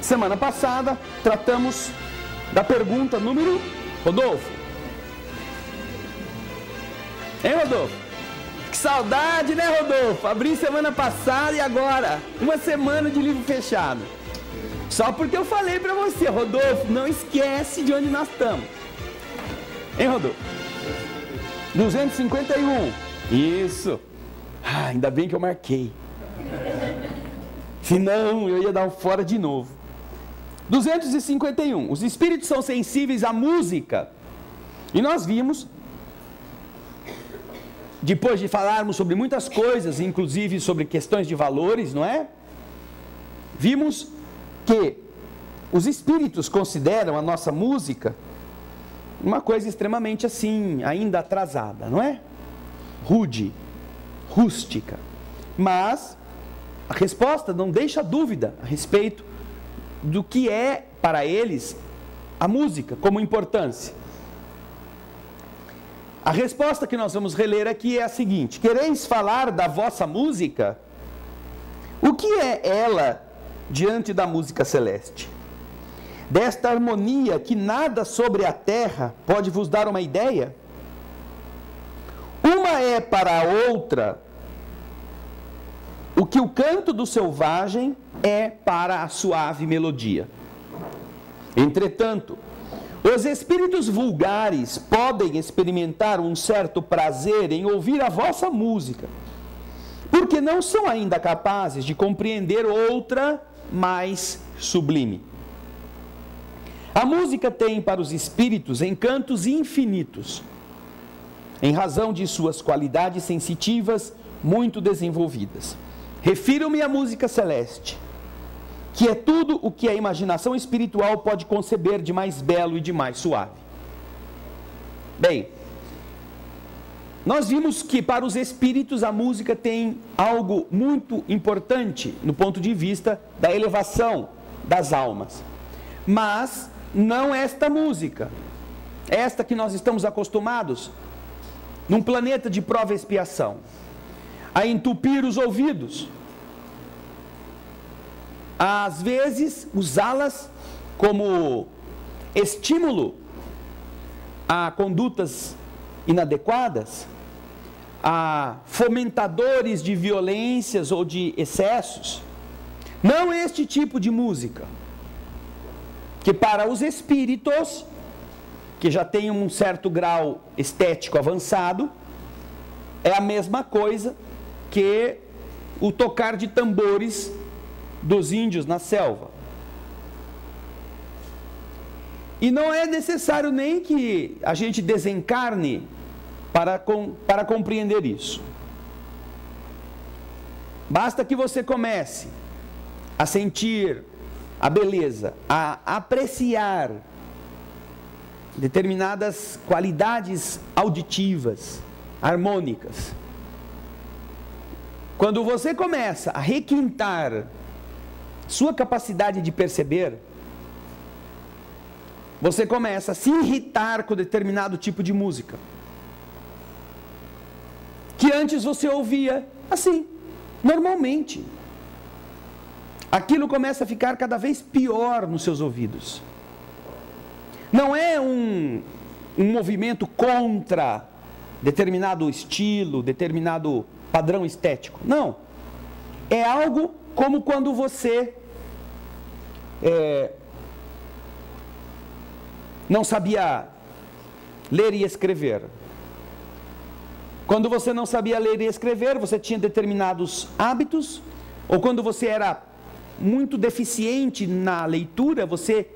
Semana passada, tratamos da pergunta número... Rodolfo? Hein, Rodolfo? Que saudade, né, Rodolfo? Abri semana passada e agora, uma semana de livro fechado. Só porque eu falei pra você, Rodolfo, não esquece de onde nós estamos. Hein, Rodolfo? 251. Isso. Ainda bem que eu marquei. Senão eu ia dar um fora de novo. 251. Os espíritos são sensíveis à música. E nós vimos, depois de falarmos sobre muitas coisas, inclusive sobre questões de valores, não é? Vimos que os espíritos consideram a nossa música uma coisa extremamente assim, ainda atrasada, não é? Rude, rústica. Mas a resposta não deixa dúvida a respeito do que é para eles a música como importância. A resposta que nós vamos reler aqui é a seguinte: quereis falar da vossa música? O que é ela diante da música celeste? Desta harmonia que nada sobre a terra pode vos dar uma ideia? Uma é para a outra o que o canto do selvagem é para a suave melodia. Entretanto, os espíritos vulgares podem experimentar um certo prazer em ouvir a vossa música, porque não são ainda capazes de compreender outra mais sublime. A música tem para os espíritos encantos infinitos, em razão de suas qualidades sensitivas muito desenvolvidas. Refiro-me à música celeste, que é tudo o que a imaginação espiritual pode conceber de mais belo e de mais suave. Bem, nós vimos que para os espíritos a música tem algo muito importante no ponto de vista da elevação das almas. Mas não esta música, esta que nós estamos acostumados num planeta de prova e expiação, a entupir os ouvidos, às vezes usá-las como estímulo a condutas inadequadas, a fomentadores de violências ou de excessos. Não este tipo de música, que para os espíritos, que já têm um certo grau estético avançado, é a mesma coisa que o tocar de tambores dos índios na selva. E não é necessário nem que a gente desencarne para compreender isso. Basta que você comece a sentir a beleza, a apreciar determinadas qualidades auditivas, harmônicas. Quando você começa a requintar sua capacidade de perceber, você começa a se irritar com determinado tipo de música, que antes você ouvia assim, normalmente. Aquilo começa a ficar cada vez pior nos seus ouvidos. Não é um movimento contra determinado estilo, determinado padrão estético. Não. É algo como quando você não sabia ler e escrever. Quando você não sabia ler e escrever, você tinha determinados hábitos, ou quando você era muito deficiente na leitura, você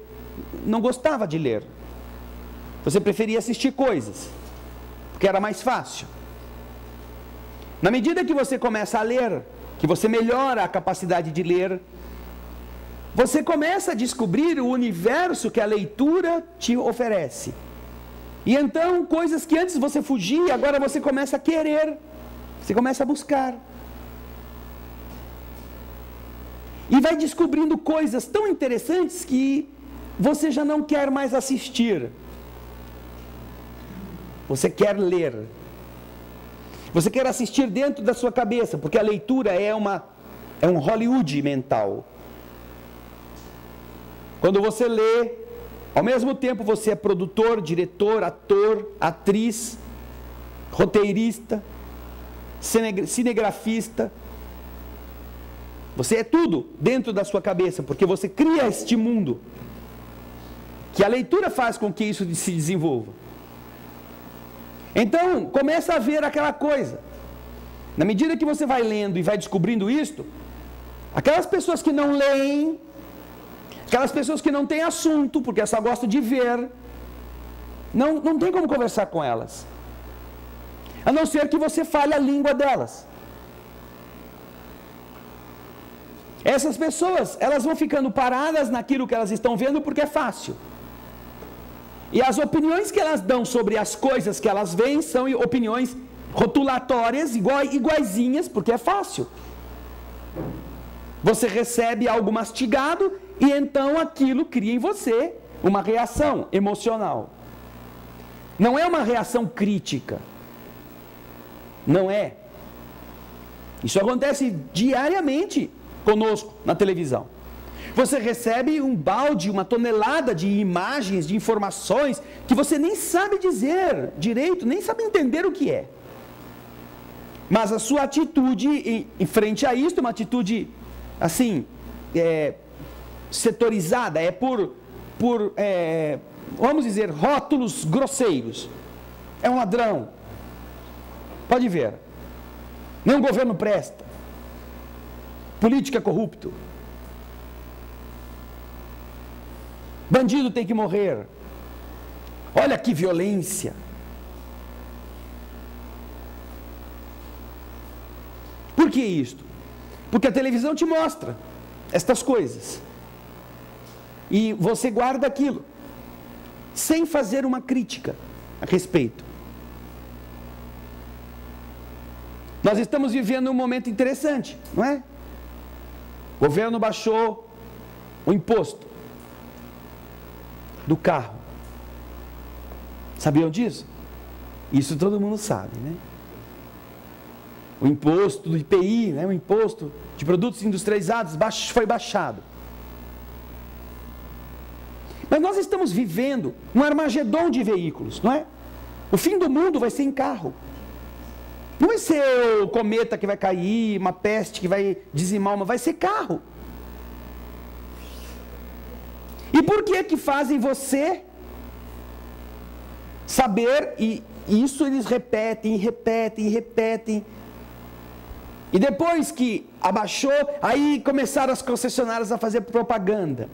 não gostava de ler. Você preferia assistir coisas, porque era mais fácil. Na medida que você começa a ler, que você melhora a capacidade de ler, você começa a descobrir o universo que a leitura te oferece. E então, coisas que antes você fugia, agora você começa a querer, você começa a buscar. E vai descobrindo coisas tão interessantes que você já não quer mais assistir. Você quer ler. Você quer assistir dentro da sua cabeça, porque a leitura é um Hollywood mental. Quando você lê, ao mesmo tempo você é produtor, diretor, ator, atriz, roteirista, cinegrafista. Você é tudo dentro da sua cabeça, porque você cria este mundo, que a leitura faz com que isso se desenvolva. Então, começa a ver aquela coisa. Na medida que você vai lendo e vai descobrindo isto, aquelas pessoas que não leem, aquelas pessoas que não têm assunto, porque só gostam de ver, não tem como conversar com elas, a não ser que você fale a língua delas. Essas pessoas, elas vão ficando paradas naquilo que elas estão vendo porque é fácil. E as opiniões que elas dão sobre as coisas que elas veem são opiniões rotulatórias, iguaizinhas, porque é fácil. Você recebe algo mastigado e então aquilo cria em você uma reação emocional. Não é uma reação crítica. Não é. Isso acontece diariamente conosco na televisão. Você recebe um balde, uma tonelada de imagens, de informações que você nem sabe dizer direito, nem sabe entender o que é. Mas a sua atitude em frente a isso, uma atitude assim, setorizada, vamos dizer, rótulos grosseiros. É um ladrão. Pode ver. Nenhum governo presta. Política corrupto. Bandido tem que morrer. Olha que violência. Por que isto? Porque a televisão te mostra estas coisas. E você guarda aquilo, sem fazer uma crítica a respeito. Nós estamos vivendo um momento interessante, não é? O governo baixou o imposto do carro. Sabiam disso? Isso todo mundo sabe, né? O imposto do IPI, né? O imposto de produtos industrializados foi baixado. Mas nós estamos vivendo um Armagedon de veículos, não é? O fim do mundo vai ser em carro. Não vai ser o cometa que vai cair, uma peste que vai dizimar, vai ser carro. E por que fazem você saber, e isso eles repetem. E depois que abaixou, aí começaram as concessionárias a fazer propaganda.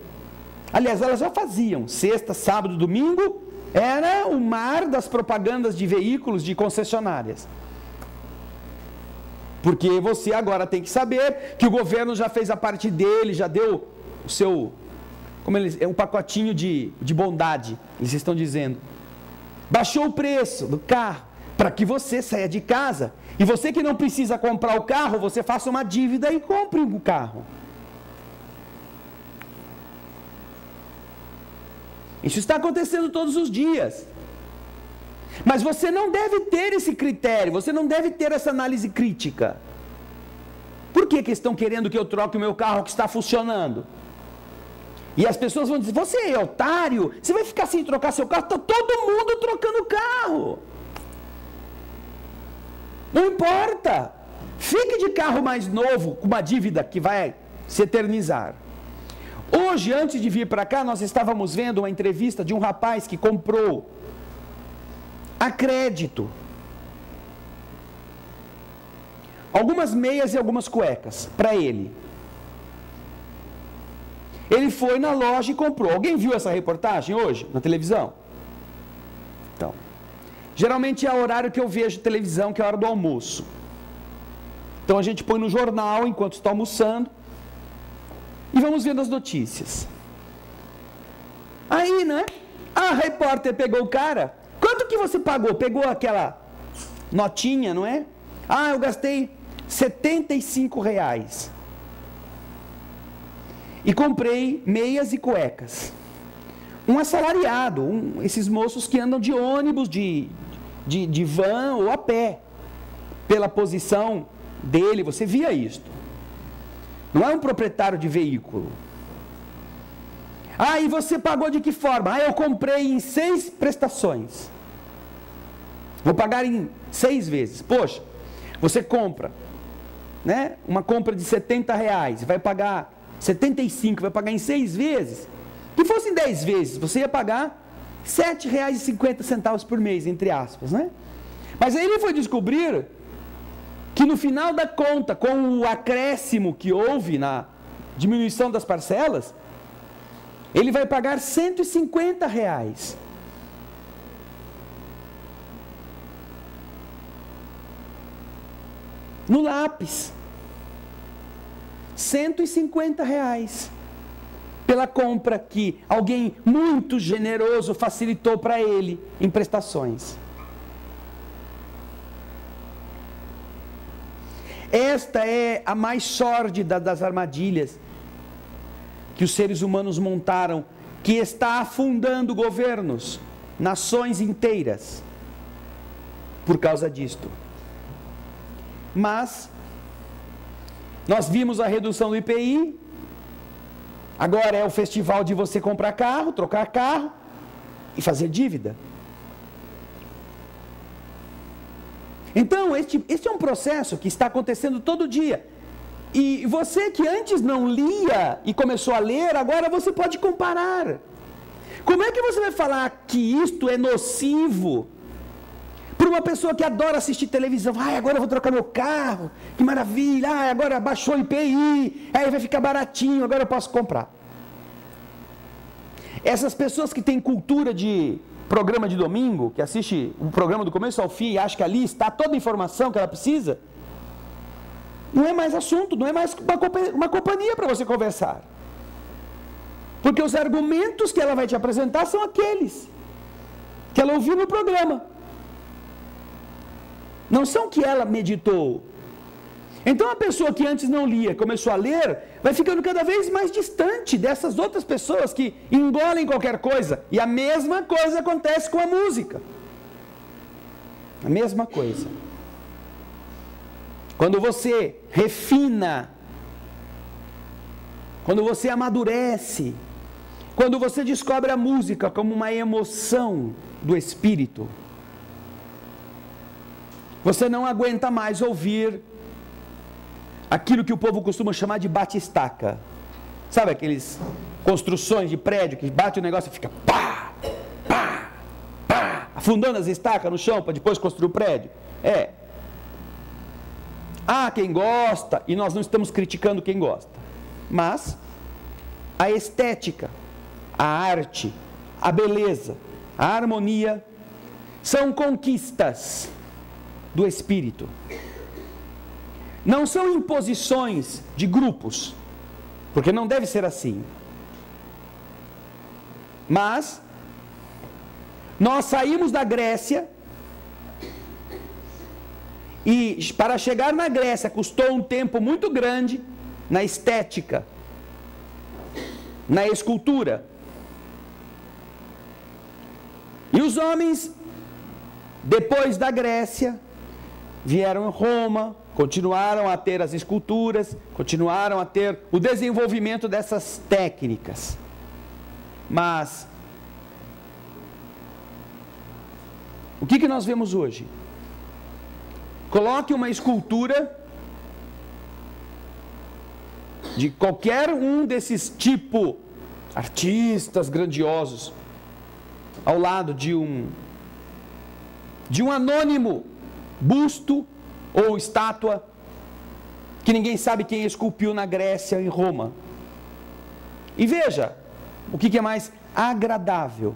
Aliás, elas já faziam, sexta, sábado, domingo, era o mar das propagandas de veículos de concessionárias. Porque você agora tem que saber que o governo já fez a parte dele, já deu o seu, um pacotinho de bondade, eles estão dizendo. Baixou o preço do carro, para que você saia de casa, e você que não precisa comprar o carro, você faça uma dívida e compre um carro. Isso está acontecendo todos os dias. Mas você não deve ter esse critério, você não deve ter essa análise crítica. Por que estão querendo que eu troque o meu carro que está funcionando? E as pessoas vão dizer, você é otário? Você vai ficar sem trocar seu carro? Está todo mundo trocando carro. Não importa. Fique de carro mais novo, com uma dívida que vai se eternizar. Hoje, antes de vir para cá, nós estávamos vendo uma entrevista de um rapaz que comprou a crédito algumas meias e algumas cuecas para ele. Ele foi na loja e comprou. Alguém viu essa reportagem hoje na televisão? Então, geralmente é o horário que eu vejo televisão, que é a hora do almoço. Então a gente põe no jornal enquanto está almoçando e vamos vendo as notícias. Aí, né? A repórter pegou o cara. Quanto que você pagou? Pegou aquela notinha, não é? Ah, eu gastei R$75. E comprei meias e cuecas. Um assalariado, esses moços que andam de ônibus, de van ou a pé. Pela posição dele, você via isto. Não é um proprietário de veículo. Ah, e você pagou de que forma? Ah, eu comprei em 6 prestações. Vou pagar em 6 vezes. Poxa, você compra, né? Uma compra de R$70, vai pagar 75, vai pagar em 6 vezes. Se fosse em 10 vezes, você ia pagar R$7,50 por mês, entre aspas, né? Mas aí ele foi descobrir que no final da conta, com o acréscimo que houve na diminuição das parcelas, ele vai pagar R$150. No lápis. R$150. Pela compra que alguém muito generoso facilitou para ele em prestações. Esta é a mais sórdida das armadilhas que os seres humanos montaram, que está afundando governos, nações inteiras, por causa disto. Mas, nós vimos a redução do IPI, agora é o festival de você comprar carro, trocar carro e fazer dívida. Então, este é um processo que está acontecendo todo dia. E você que antes não lia e começou a ler, agora você pode comparar. Como é que você vai falar que isto é nocivo para uma pessoa que adora assistir televisão? Ah, agora eu vou trocar meu carro, que maravilha. Ah, agora baixou o IPI, aí vai ficar baratinho, agora eu posso comprar. Essas pessoas que têm cultura de programa de domingo, que assiste o programa do começo ao fim e acha que ali está toda a informação que ela precisa, não é mais assunto, não é mais uma companhia para você conversar. Porque os argumentos que ela vai te apresentar são aqueles que ela ouviu no programa. Não são que ela meditou. Então a pessoa que antes não lia, começou a ler, vai ficando cada vez mais distante dessas outras pessoas que engolem qualquer coisa. E a mesma coisa acontece com a música. A mesma coisa. Quando você refina, quando você amadurece, quando você descobre a música como uma emoção do espírito, você não aguenta mais ouvir aquilo que o povo costuma chamar de batistaca. Sabe aqueles construções de prédio que bate o negócio e fica pá, pá, pá, afundando as estacas no chão para depois construir o prédio? Há quem gosta, e nós não estamos criticando quem gosta, mas a estética, a arte, a beleza, a harmonia são conquistas do espírito. Não são imposições de grupos, porque não deve ser assim. Mas nós saímos da Grécia e para chegar na Grécia custou um tempo muito grande na estética, na escultura. E os homens, depois da Grécia, vieram em Roma, continuaram a ter as esculturas, continuaram a ter o desenvolvimento dessas técnicas. Mas o que nós vemos hoje? Coloque uma escultura de qualquer um desses tipo artistas grandiosos ao lado de um anônimo busto ou estátua que ninguém sabe quem esculpiu na Grécia e em Roma. E veja o que é mais agradável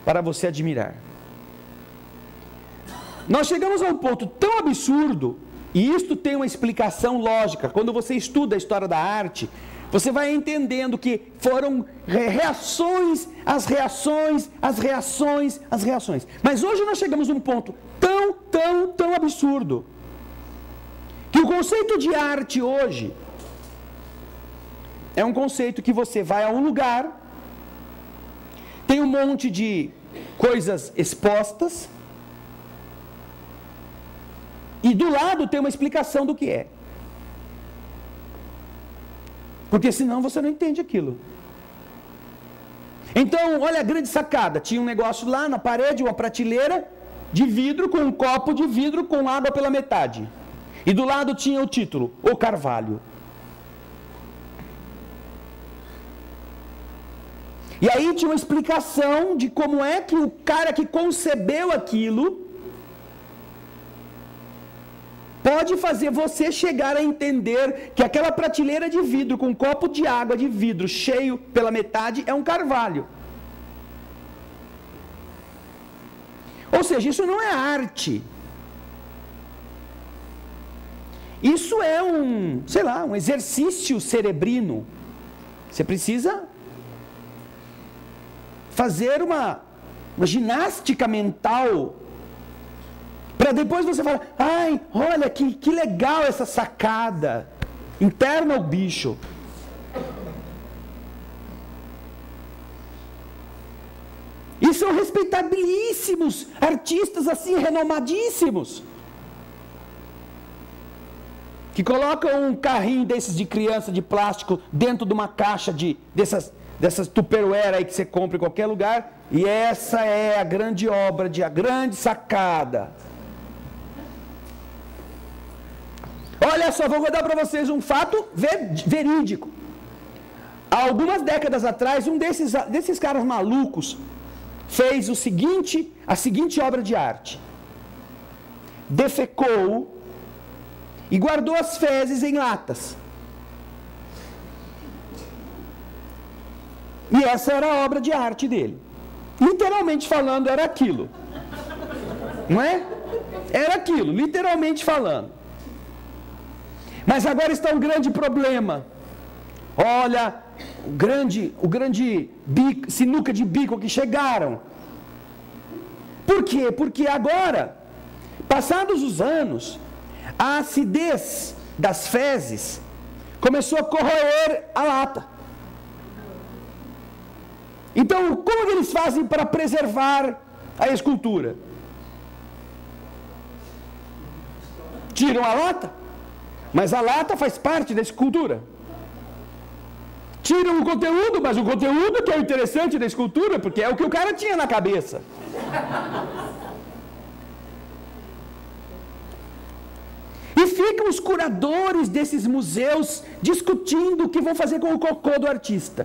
para você admirar. Nós chegamos a um ponto tão absurdo, e isto tem uma explicação lógica. Quando você estuda a história da arte, você vai entendendo que foram reações, as reações, as reações, as reações. Mas hoje nós chegamos a um ponto tão absurdo, que o conceito de arte hoje é um conceito que você vai a um lugar, tem um monte de coisas expostas, e do lado tem uma explicação do que é. Porque senão você não entende aquilo. Então, olha a grande sacada. Tinha um negócio lá na parede, uma prateleira de vidro com um copo de vidro com água pela metade. E do lado tinha o título, O Carvalho. E aí tinha uma explicação de como é que o cara que concebeu aquilo pode fazer você chegar a entender que aquela prateleira de vidro com um copo de água de vidro cheio pela metade é um carvalho. Ou seja, isso não é arte. Isso é um exercício cerebrino. Você precisa fazer uma ginástica mental para depois você falar, ai, olha que legal essa sacada. Interna o bicho. E são respeitabilíssimos artistas assim, renomadíssimos, que colocam um carrinho desses de criança de plástico dentro de uma caixa dessas Tupperware aí que você compra em qualquer lugar, e essa é a grande obra, a grande sacada. Olha só, vou dar para vocês um fato verídico. Há algumas décadas atrás, um desses caras malucos fez a seguinte obra de arte. Defecou e guardou as fezes em latas. E essa era a obra de arte dele. Literalmente falando, era aquilo. Não é? Era aquilo, literalmente falando. Mas agora está um grande problema. Olha, o grande sinuca de bico que chegaram. Por quê? Porque agora, passados os anos, a acidez das fezes começou a corroer a lata. Então, como que eles fazem para preservar a escultura? Tiram a lata, mas a lata faz parte da escultura. Tiram o conteúdo, mas o conteúdo que é o interessante da escultura, porque é o que o cara tinha na cabeça. E ficam os curadores desses museus discutindo o que vão fazer com o cocô do artista.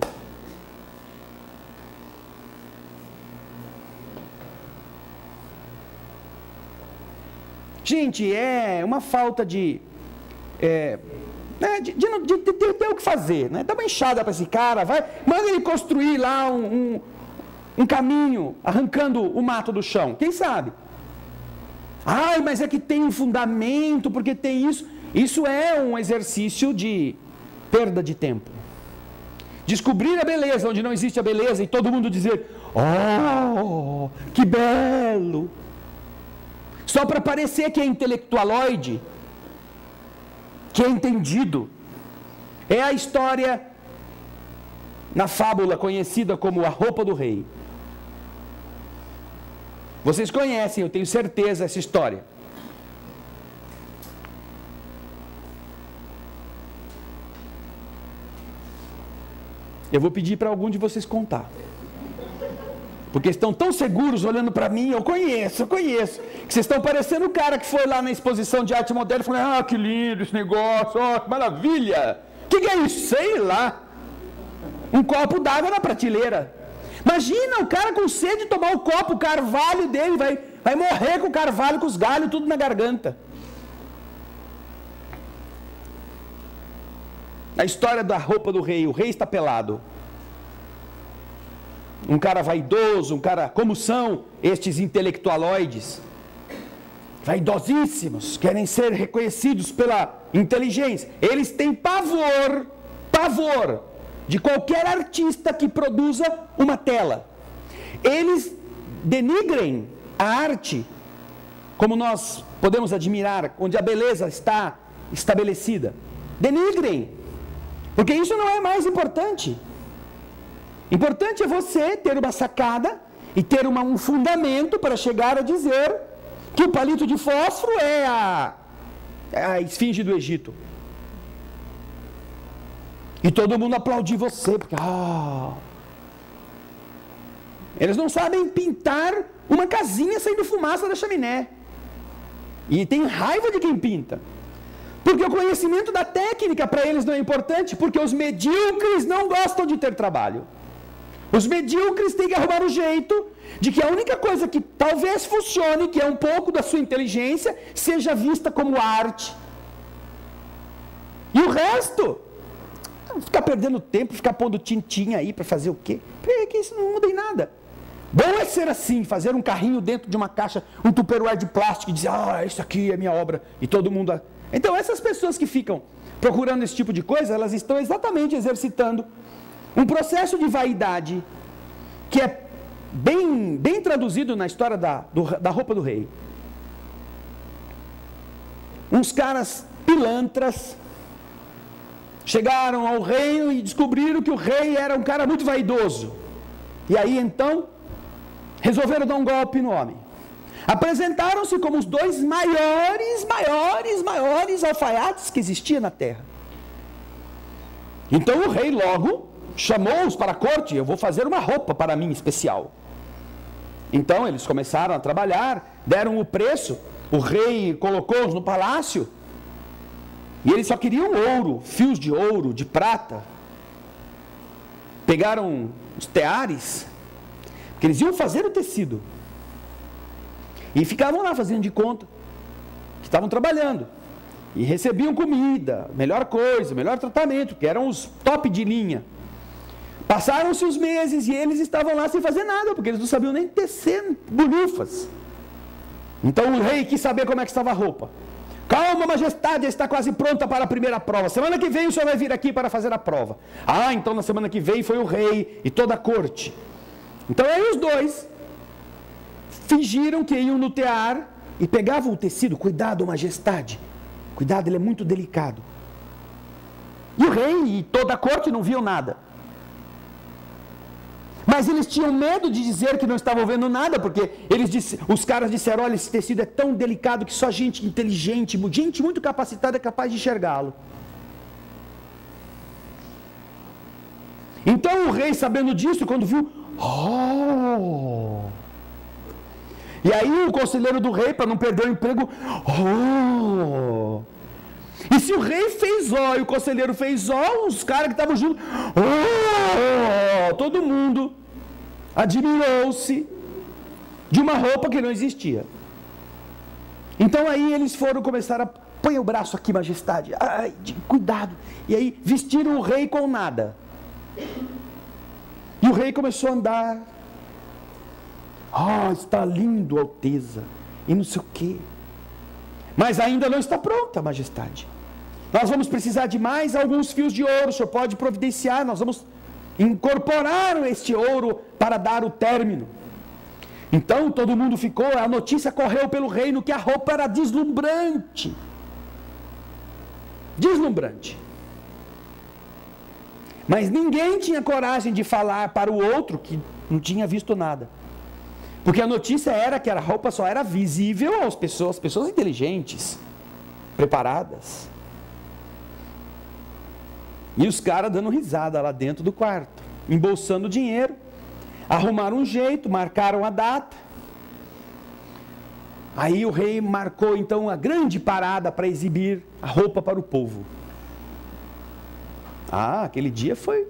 Gente, é uma falta de ter o que fazer, né? Dá uma enxada para esse cara, manda ele construir lá um caminho, arrancando o mato do chão, quem sabe? Ai, mas é que tem um fundamento, porque tem isso. Isso é um exercício de perda de tempo. Descobrir a beleza onde não existe a beleza e todo mundo dizer, oh, que belo! Só para parecer que é intelectualoide, que é entendido. É a história na fábula conhecida como a roupa do rei. Vocês conhecem, eu tenho certeza, essa história. Eu vou pedir para algum de vocês contar. Porque estão tão seguros olhando para mim, eu conheço, que vocês estão parecendo o cara que foi lá na exposição de arte moderna e falou, que lindo esse negócio, que maravilha. O que é isso? Sei lá. Um copo d'água na prateleira. Imagina o cara com sede de tomar o copo, o carvalho dele, vai morrer com o carvalho, com os galhos, tudo na garganta. A história da roupa do rei, o rei está pelado. Um cara vaidoso, como são estes intelectualoides, vaidosíssimos, querem ser reconhecidos pela inteligência. Eles têm pavor de qualquer artista que produza uma tela. Eles denigrem a arte, como nós podemos admirar, onde a beleza está estabelecida. Denigrem, porque isso não é mais importante. Importante é você ter uma sacada e ter um fundamento para chegar a dizer que o palito de fósforo é a esfinge do Egito. E todo mundo aplaudir você, porque Eles não sabem pintar uma casinha saindo fumaça da chaminé. E tem raiva de quem pinta. Porque o conhecimento da técnica para eles não é importante, porque os medíocres não gostam de ter trabalho. Os medíocres têm que arrumar um jeito de que a única coisa que talvez funcione, que é um pouco da sua inteligência, seja vista como arte. E o resto, ficar perdendo tempo, ficar pondo tintim aí para fazer o quê? Porque isso não muda em nada. Bom é ser assim, fazer um carrinho dentro de uma caixa, um tupperware de plástico e dizer, isso aqui é minha obra, e todo mundo... Então essas pessoas que ficam procurando esse tipo de coisa, elas estão exatamente exercitando um processo de vaidade que é bem traduzido na história da roupa do rei. Uns caras pilantras chegaram ao reino e descobriram que o rei era um cara muito vaidoso. E aí então resolveram dar um golpe no homem. Apresentaram-se como os dois maiores alfaiates que existia na terra. Então o rei logo chamou-os para a corte. Eu vou fazer uma roupa para mim especial. Então eles começaram a trabalhar, deram o preço, o rei colocou-os no palácio, e eles só queriam ouro, fios de ouro, de prata. Pegaram os teares, porque eles iam fazer o tecido, e ficavam lá fazendo de conta que estavam trabalhando, e recebiam comida, melhor coisa, melhor tratamento, que eram os top de linha. Passaram-se os meses e eles estavam lá sem fazer nada, porque eles não sabiam nem tecer bolhufas. Então o rei quis saber como é que estava a roupa. Calma, majestade, está quase pronta para a primeira prova. Semana que vem o senhor vai vir aqui para fazer a prova. Então na semana que vem foi o rei e toda a corte. Então aí os dois fingiram que iam no tear e pegavam o tecido. Cuidado, majestade. Cuidado, ele é muito delicado. E o rei e toda a corte não viam nada. Mas eles tinham medo de dizer que não estavam vendo nada, porque os caras disseram, olha, esse tecido é tão delicado que só gente inteligente, gente muito capacitada é capaz de enxergá-lo. Então o rei, sabendo disso, quando viu, e aí o conselheiro do rei, para não perder o emprego, e se o rei fez e o conselheiro fez os caras que estavam juntos, todo mundo admirou-se de uma roupa que não existia. Então aí eles começaram a, põe o braço aqui, majestade, cuidado, e aí vestiram o rei com nada, e o rei começou a andar, está lindo, Alteza, e não sei o que, mas ainda não está pronta, majestade. Nós vamos precisar de mais alguns fios de ouro, o senhor pode providenciar, nós vamos incorporar este ouro para dar o término. Então todo mundo ficou, a notícia correu pelo reino que a roupa era deslumbrante. Deslumbrante. Mas ninguém tinha coragem de falar para o outro que não tinha visto nada. Porque a notícia era que a roupa só era visível às pessoas inteligentes, preparadas. E os caras dando risada lá dentro do quarto, embolsando dinheiro, arrumaram um jeito, marcaram a data. Aí o rei marcou então a grande parada para exibir a roupa para o povo. Aquele dia foi.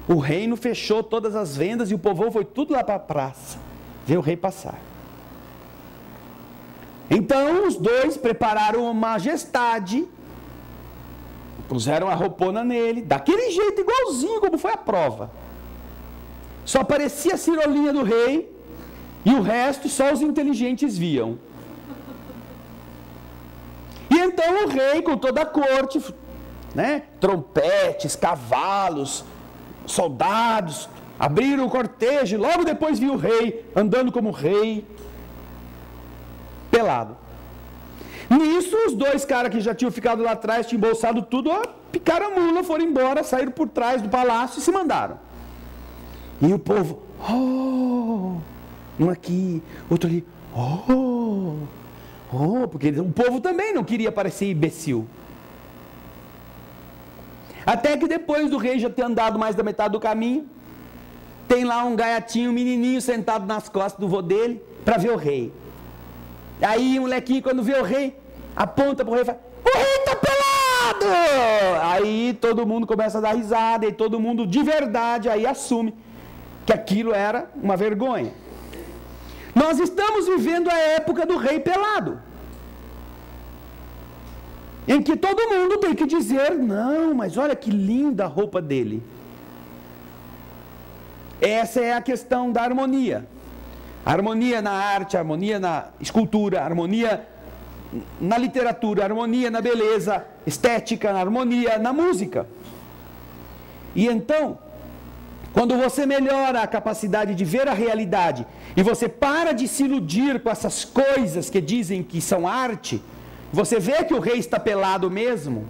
O reino fechou todas as vendas e o povão foi tudo lá para a praça ver o rei passar. Então os dois prepararam a majestade, puseram a roupona nele, daquele jeito igualzinho como foi a prova. Só aparecia a cirolinha do rei e o resto só os inteligentes viam. E então o rei com toda a corte, trompetes, cavalos, soldados, abriram o cortejo, e logo depois viu o rei andando como rei, pelado. Nisso, os dois caras que já tinham ficado lá atrás, tinham embolsado tudo, picaram a mula, foram embora, saíram por trás do palácio e se mandaram. E o povo, um aqui, outro ali, porque o povo também não queria parecer imbecil. Até que depois do rei já ter andado mais da metade do caminho, tem lá um gaiatinho, um menininho sentado nas costas do vô dele para ver o rei. Aí o molequinho, quando vê o rei, aponta para o rei e fala: o rei está pelado! Aí todo mundo começa a dar risada, e todo mundo de verdade aí assume que aquilo era uma vergonha. Nós estamos vivendo a época do rei pelado, em que todo mundo tem que dizer: não, mas olha que linda a roupa dele. Essa é a questão da harmonia. Harmonia na arte, harmonia na escultura, harmonia na literatura, harmonia na beleza estética, harmonia na música. E então, quando você melhora a capacidade de ver a realidade e você para de se iludir com essas coisas que dizem que são arte, você vê que o rei está pelado mesmo.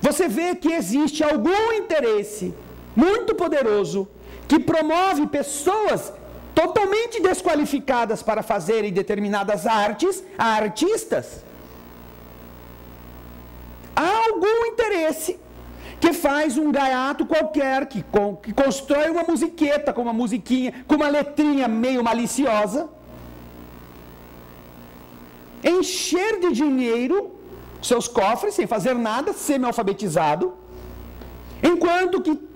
Você vê que existe algum interesse muito poderoso que promove pessoas totalmente desqualificadas para fazerem determinadas artes a artistas. Há algum interesse que faz um gaiato qualquer, que constrói uma musiqueta com uma musiquinha, com uma letrinha meio maliciosa, encher de dinheiro seus cofres sem fazer nada, semi-alfabetizado, enquanto que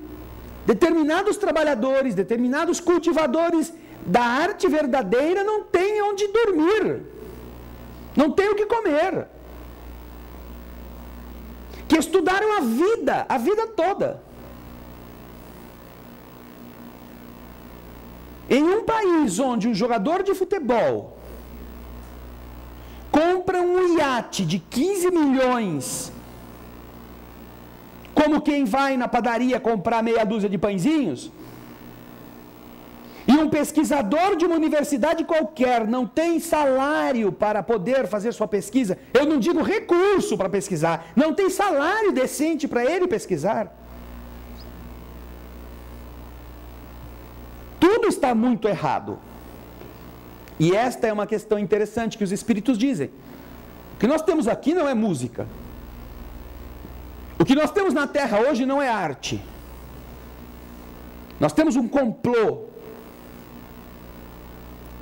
determinados trabalhadores, determinados cultivadores da arte verdadeira não têm onde dormir, não têm o que comer, que estudaram a vida toda. Em um país onde um jogador de futebol compra um iate de 15 milhões, como quem vai na padaria comprar meia dúzia de pãezinhos, e um pesquisador de uma universidade qualquer não tem salário para poder fazer sua pesquisa, eu não digo recurso para pesquisar, não tem salário decente para ele pesquisar, tudo está muito errado. E esta é uma questão interessante que os espíritos dizem. O que nós temos aqui não é música. O que nós temos na Terra hoje não é arte. Nós temos um complô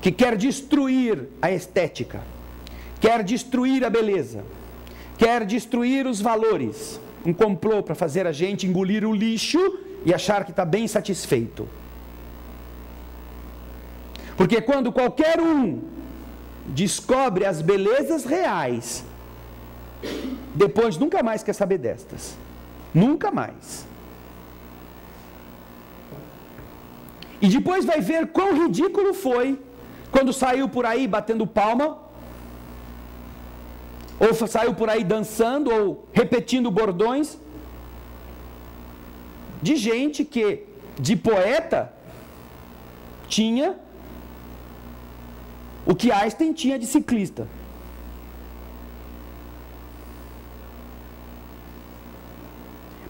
que quer destruir a estética, quer destruir a beleza, quer destruir os valores. Um complô para fazer a gente engolir o lixo e achar que está bem satisfeito. Porque quando qualquer um descobre as belezas reais, depois nunca mais quer saber destas. Nunca mais. E depois vai ver quão ridículo foi quando saiu por aí batendo palma, ou saiu por aí dançando, ou repetindo bordões, de gente que, de poeta, tinha o que Einstein tinha de ciclista.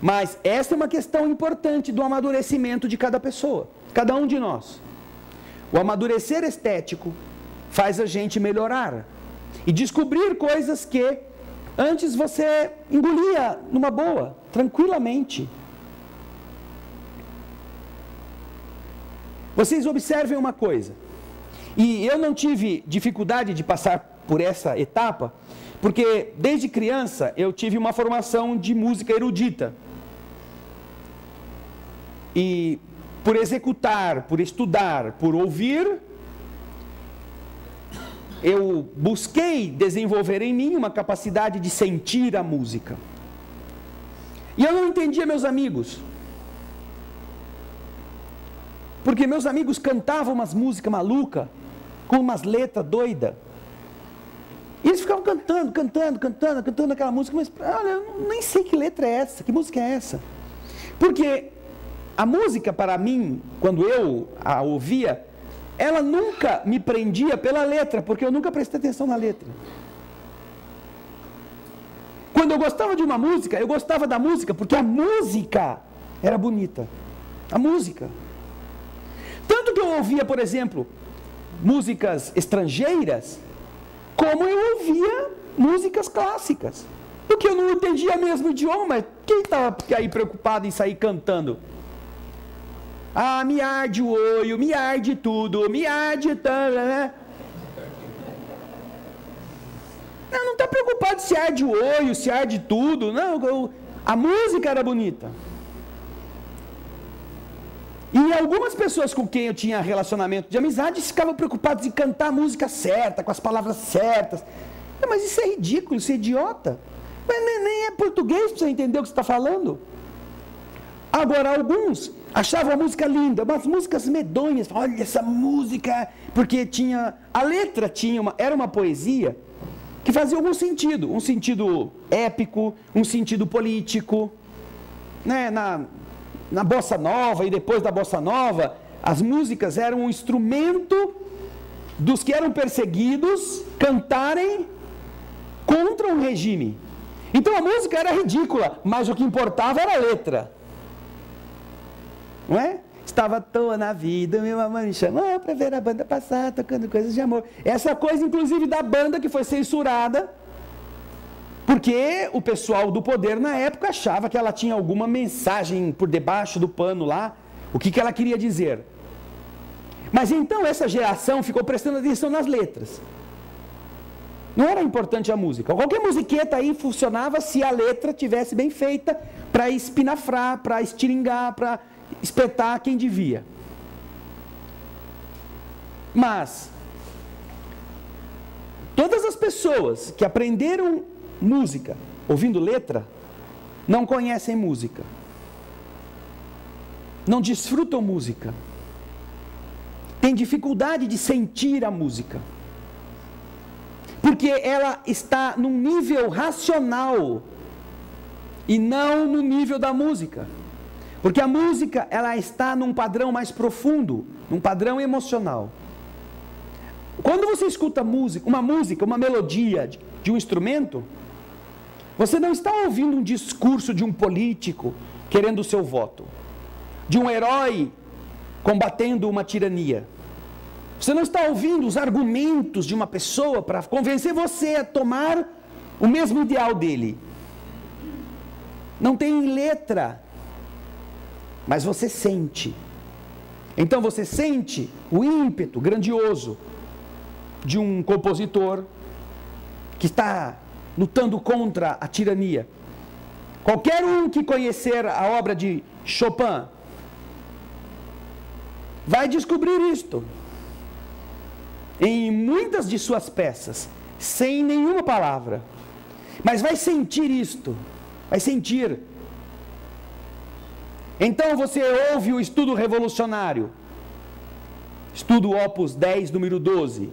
Mas essa é uma questão importante do amadurecimento de cada pessoa, cada um de nós. O amadurecer estético faz a gente melhorar e descobrir coisas que antes você engolia numa boa, tranquilamente. Vocês observem uma coisa, e eu não tive dificuldade de passar por essa etapa, porque desde criança eu tive uma formação de música erudita. E por executar, por estudar, por ouvir, eu busquei desenvolver em mim uma capacidade de sentir a música. E eu não entendia meus amigos. Porque meus amigos cantavam umas músicas malucas, com umas letras doidas. E eles ficavam cantando aquela música, mas olha, eu nem sei que letra é essa, que música é essa. Porque a música, para mim, quando eu a ouvia, ela nunca me prendia pela letra, porque eu nunca prestei atenção na letra. Quando eu gostava de uma música, eu gostava da música porque a música era bonita. A música. Tanto que eu ouvia, por exemplo, músicas estrangeiras, como eu ouvia músicas clássicas. Porque eu não entendia mesmo o idioma, mas quem estava aí preocupado em sair cantando? Ah, me arde o olho, me arde tudo, me arde tanto, né? Não está preocupado se arde o olho, se arde tudo. Não, a música era bonita. E algumas pessoas com quem eu tinha relacionamento de amizade ficavam preocupadas em cantar a música certa, com as palavras certas. Não, mas isso é ridículo, isso é idiota. Mas nem é português para você entender o que você está falando. Agora, alguns achavam a música linda, umas músicas medonhas. Olha essa música, porque a letra era uma poesia que fazia algum sentido, um sentido épico, um sentido político, né? Na bossa nova e depois da bossa nova, as músicas eram um instrumento dos que eram perseguidos cantarem contra um regime. Então a música era ridícula, mas o que importava era a letra. Não é? Estava à toa na vida, meu amor me chamou para ver a banda passar, tocando coisas de amor. Essa coisa, inclusive, da banda que foi censurada, porque o pessoal do poder na época achava que ela tinha alguma mensagem por debaixo do pano lá, o que ela queria dizer. Mas então essa geração ficou prestando atenção nas letras. Não era importante a música. Qualquer musiqueta aí funcionava se a letra tivesse bem feita para espinafrar, para estiringar, para espetar quem devia. Mas todas as pessoas que aprenderam música ouvindo letra não conhecem música, não desfrutam música, têm dificuldade de sentir a música, porque ela está num nível racional e não no nível da música. Porque a música, ela está num padrão mais profundo, num padrão emocional. Quando você escuta uma melodia de um instrumento, você não está ouvindo um discurso de um político querendo o seu voto, de um herói combatendo uma tirania. Você não está ouvindo os argumentos de uma pessoa para convencer você a tomar o mesmo ideal dele. Não tem letra. Mas você sente. Então você sente o ímpeto grandioso de um compositor que está lutando contra a tirania. Qualquer um que conhecer a obra de Chopin vai descobrir isto em muitas de suas peças, sem nenhuma palavra. Mas vai sentir isto, vai sentir. Então você ouve o Estudo Revolucionário, Estudo Opus 10, número 12,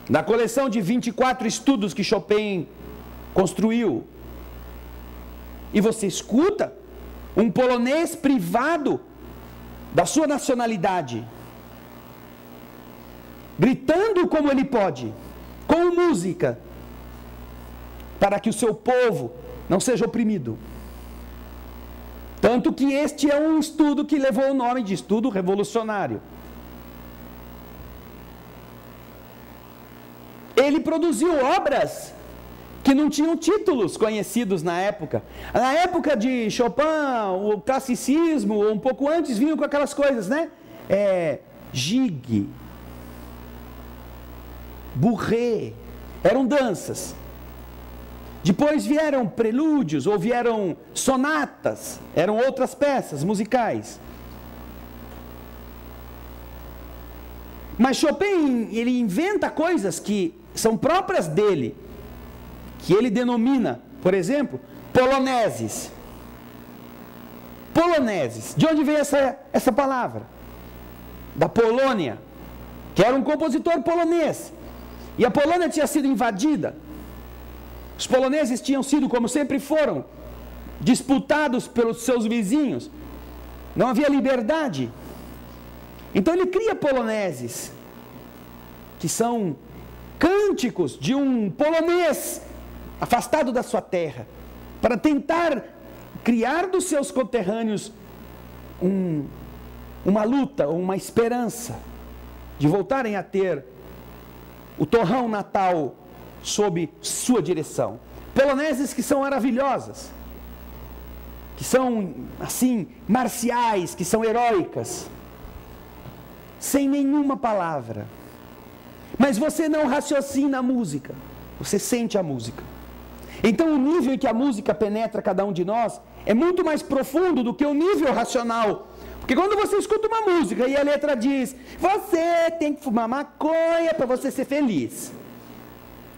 na coleção de 24 estudos que Chopin construiu, e você escuta um polonês privado da sua nacionalidade, gritando como ele pode, com música, para que o seu povo não seja oprimido. Tanto que este é um estudo que levou o nome de Estudo Revolucionário. Ele produziu obras que não tinham títulos conhecidos na época. Na época de Chopin, o classicismo, um pouco antes, vinham com aquelas coisas, né? Gigue, bourrée, eram danças. Depois vieram prelúdios, ou vieram sonatas, eram outras peças musicais. Mas Chopin, ele inventa coisas que são próprias dele, que ele denomina, por exemplo, poloneses. Poloneses. De onde veio essa palavra? Da Polônia, que era um compositor polonês. E a Polônia tinha sido invadida. Os poloneses tinham sido, como sempre foram, disputados pelos seus vizinhos. Não havia liberdade. Então ele cria poloneses, que são cânticos de um polonês afastado da sua terra, para tentar criar dos seus conterrâneos uma luta, uma esperança de voltarem a ter o torrão natal sob sua direção. Poloneses que são maravilhosas. que são assim, marciais, que são heróicas, sem nenhuma palavra. Mas você não raciocina a música, você sente a música. Então o nível em que a música penetra cada um de nós é muito mais profundo do que o nível racional. Porque quando você escuta uma música e a letra diz: você tem que fumar maconha para você ser feliz.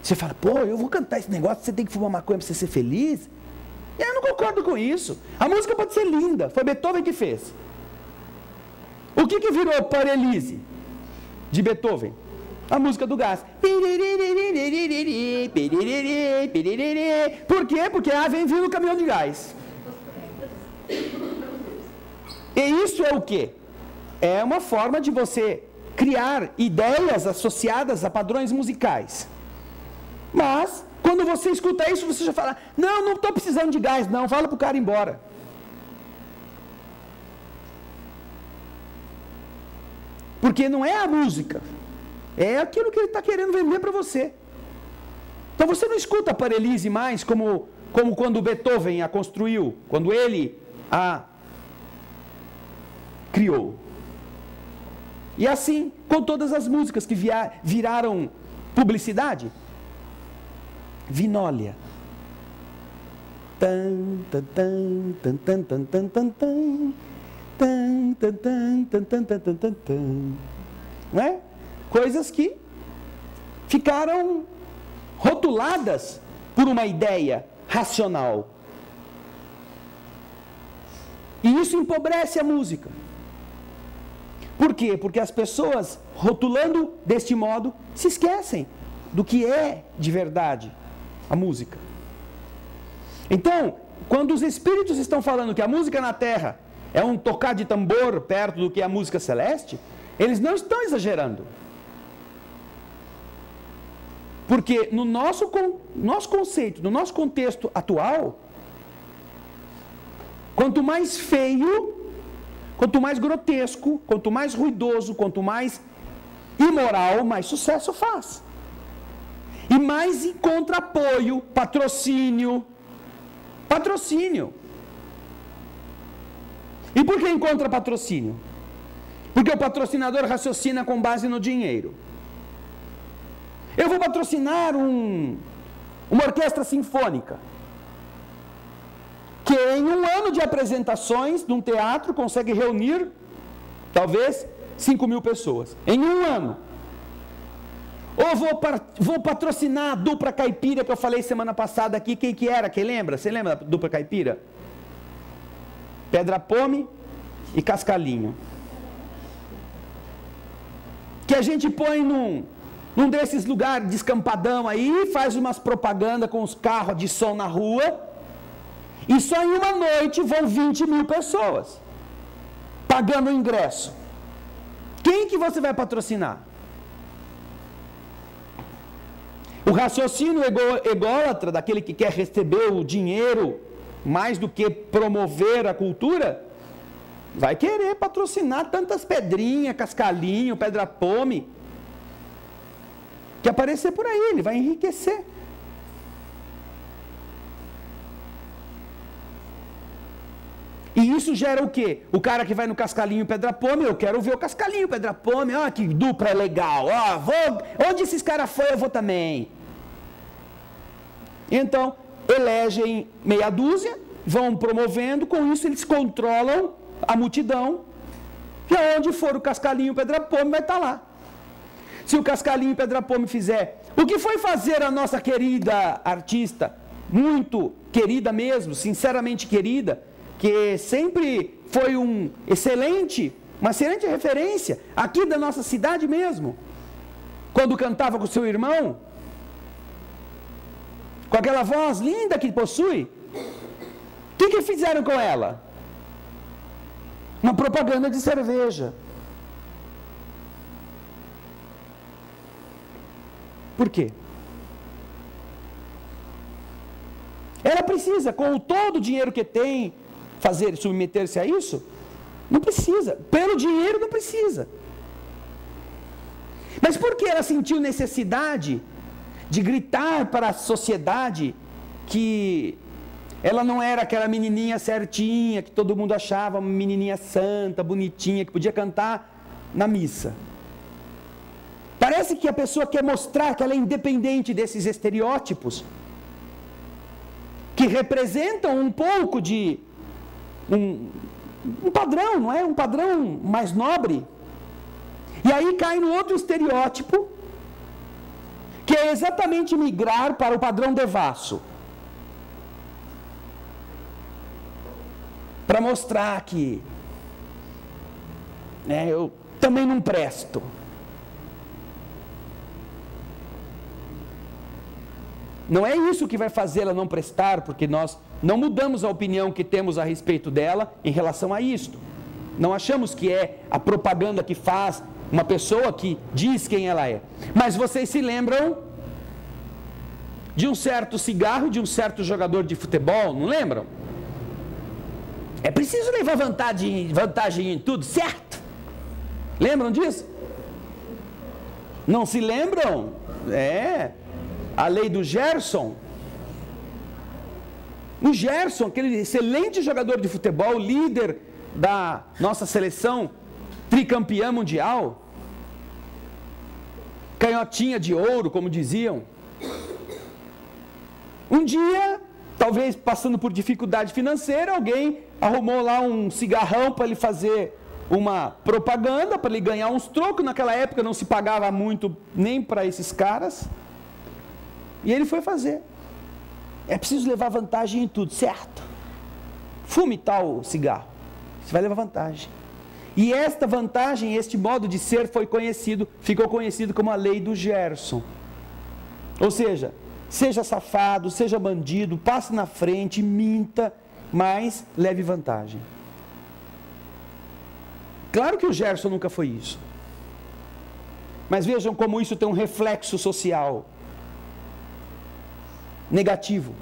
Você fala: pô, eu vou cantar esse negócio, você tem que fumar maconha para você ser feliz? E eu não concordo com isso. A música pode ser linda, foi Beethoven que fez. O que virou Parelise de Beethoven? A música do gás. Por quê? Porque vem vindo o caminhão de gás. E isso é o quê? É uma forma de você criar ideias associadas a padrões musicais. Mas, quando você escuta isso, você já fala: não estou precisando de gás, não, fala para o cara ir embora. Porque não é a música, é aquilo que ele está querendo vender para você. Então você não escuta a Parelise mais como quando Beethoven a construiu, quando ele a criou. E assim com todas as músicas que viraram publicidade. Vinólia. Tan, tan, tan, tan, tan, tan, tan, tan, tan. Tan, tan, tan, tan, tan, tan, tan, tan, tan. Não é? Coisas que ficaram rotuladas por uma ideia racional. E isso empobrece a música. Por quê? Porque as pessoas, rotulando deste modo, se esquecem do que é de verdade a música. Então, quando os espíritos estão falando que a música na Terra é um tocar de tambor perto do que é a música celeste, eles não estão exagerando. Porque no nosso conceito, no nosso contexto atual, quanto mais feio, quanto mais grotesco, quanto mais ruidoso, quanto mais imoral, mais sucesso faz. E mais encontra apoio, patrocínio. Patrocínio. E por que encontra patrocínio? Porque o patrocinador raciocina com base no dinheiro. Eu vou patrocinar uma orquestra sinfônica, que em um ano de apresentações num teatro consegue reunir talvez 5.000 pessoas. Em um ano. Ou vou patrocinar a dupla caipira que eu falei semana passada aqui. Quem que era? Quem lembra? Você lembra da dupla caipira? Pedra Pome e Cascalinho. Que a gente põe num desses lugares descampadão aí, faz umas propagandas com os carros de som na rua, e só em uma noite vão 20.000 pessoas pagando o ingresso. Quem que você vai patrocinar? O raciocínio ególatra daquele que quer receber o dinheiro mais do que promover a cultura, vai querer patrocinar tantas pedrinhas, Cascalinho, Pedra Pome, que aparecer por aí, ele vai enriquecer. E isso gera o quê? O cara que vai no Cascalinho Pedra Pome, eu quero ver o Cascalinho Pedra Pome, ó, que dupla legal, ó, onde esses caras foram, eu vou também. Então, elegem meia dúzia, vão promovendo, com isso eles controlam a multidão, e aonde for o Cascalinho Pedra Pome vai estar lá. Se o Cascalinho Pedra Pome fizer, o que foi fazer a nossa querida artista, muito querida mesmo, sinceramente querida, que sempre foi uma excelente referência, aqui da nossa cidade mesmo, quando cantava com seu irmão, com aquela voz linda que possui, o que fizeram com ela? Uma propaganda de cerveja. Por quê? Ela precisa, com todo o dinheiro que tem, submeter-se a isso? Não precisa. Pelo dinheiro não precisa. Mas por que ela sentiu necessidade de gritar para a sociedade que Ela não era aquela menininha certinha, que todo mundo achava uma menininha santa, bonitinha, que podia cantar na missa. Parece que a pessoa quer mostrar que ela é independente desses estereótipos, que representam um pouco de um padrão, não é? Um padrão mais nobre. E aí cai no outro estereótipo, que é exatamente migrar para o padrão devasso. Para mostrar que eu também não presto. Não é isso que vai fazê-la não prestar, porque nós não mudamos a opinião que temos a respeito dela em relação a isto. Não achamos que é a propaganda que faz uma pessoa que diz quem ela é. Mas vocês se lembram de um certo cigarro, de um certo jogador de futebol, não lembram? É preciso levar vantagem em tudo, certo? Lembram disso? Não se lembram? A lei do Gerson. O Gerson, aquele excelente jogador de futebol, líder da nossa seleção tricampeã mundial, canhotinha de ouro, como diziam. Um dia, talvez passando por dificuldade financeira, alguém arrumou lá um cigarrão para ele fazer uma propaganda, para ele ganhar uns trocos. Naquela época não se pagava muito nem para esses caras. E ele foi fazer. É preciso levar vantagem em tudo, certo? Fume tal cigarro, você vai levar vantagem. E esta vantagem, este modo de ser ficou conhecido como a lei do Gerson. Ou seja, seja safado, seja bandido, passe na frente, minta, mas leve vantagem. Claro que o Gerson nunca foi isso. Mas vejam como isso tem um reflexo social negativo.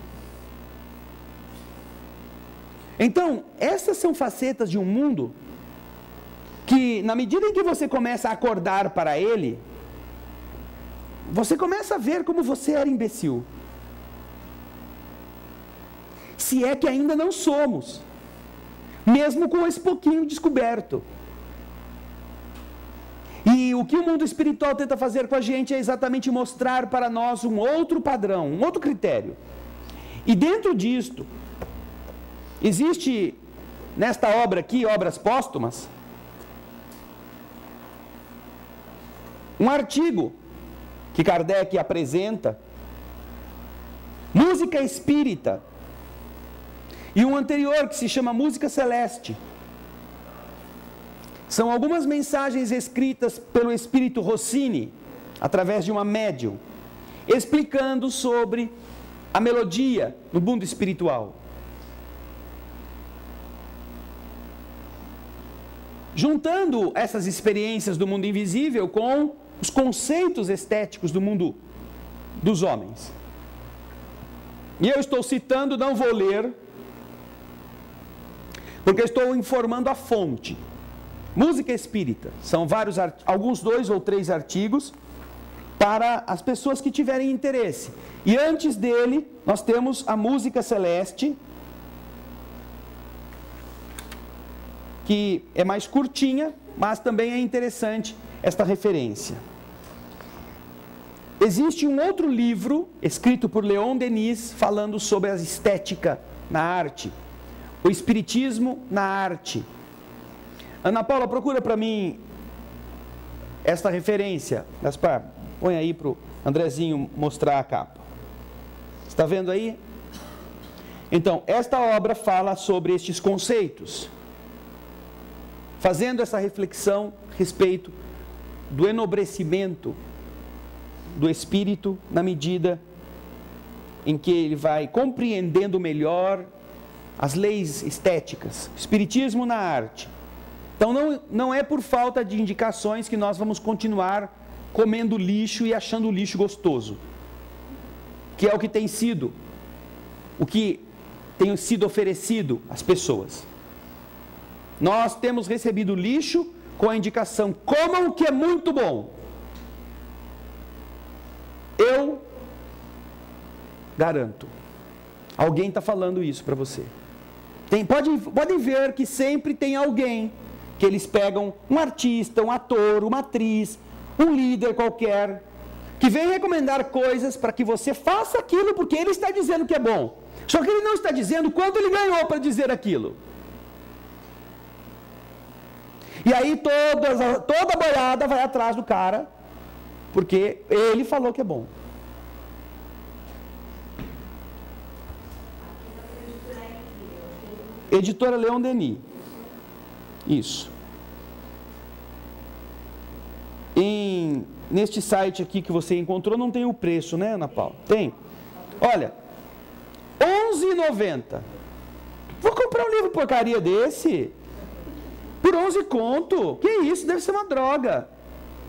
Então, essas são facetas de um mundo que, na medida em que você começa a acordar para ele, você começa a ver como você era imbecil. Se é que ainda não somos, mesmo com esse pouquinho descoberto. E o que o mundo espiritual tenta fazer com a gente é exatamente mostrar para nós um outro padrão, um outro critério. E dentro disto, existe nesta obra aqui, Obras Póstumas, um artigo que Kardec apresenta, Música Espírita, e um anterior que se chama Música Celeste. São algumas mensagens escritas pelo espírito Rossini, através de uma médium, explicando sobre a melodia no mundo espiritual. Juntando essas experiências do mundo invisível com os conceitos estéticos do mundo dos homens. E eu estou citando, não vou ler, porque estou informando a fonte. Música Espírita, são alguns 2 ou 3 artigos para as pessoas que tiverem interesse. E antes dele, nós temos a Música Celeste, que é mais curtinha, mas também é interessante esta referência. Existe um outro livro, escrito por Leon Denis, falando sobre a estética na arte, o Espiritismo na arte. Ana Paula, procura para mim esta referência. Gaspar, põe aí para o Andrezinho mostrar a capa. Está vendo aí? Então, esta obra fala sobre estes conceitos, fazendo essa reflexão a respeito do enobrecimento do espírito na medida em que ele vai compreendendo melhor as leis estéticas. Espiritismo na arte. Então não é por falta de indicações que nós vamos continuar comendo lixo e achando o lixo gostoso, que é o que tem sido oferecido às pessoas. Nós temos recebido lixo com a indicação: comam o que é muito bom. Eu garanto, Alguém está falando isso para você. Podem ver que sempre tem alguém que eles pegam um artista, um ator, uma atriz, um líder qualquer, que vem recomendar coisas para que você faça aquilo porque ele está dizendo que é bom. Só que ele não está dizendo quanto ele ganhou para dizer aquilo. E aí toda a boiada vai atrás do cara, porque ele falou que é bom. Editora Leon Denis. Isso. Neste site aqui que você encontrou, não tem o preço, né, Ana Paula? Tem. Olha, R$11,90. Vou comprar um livro porcaria desse por 11 conto. Que isso? Deve ser uma droga.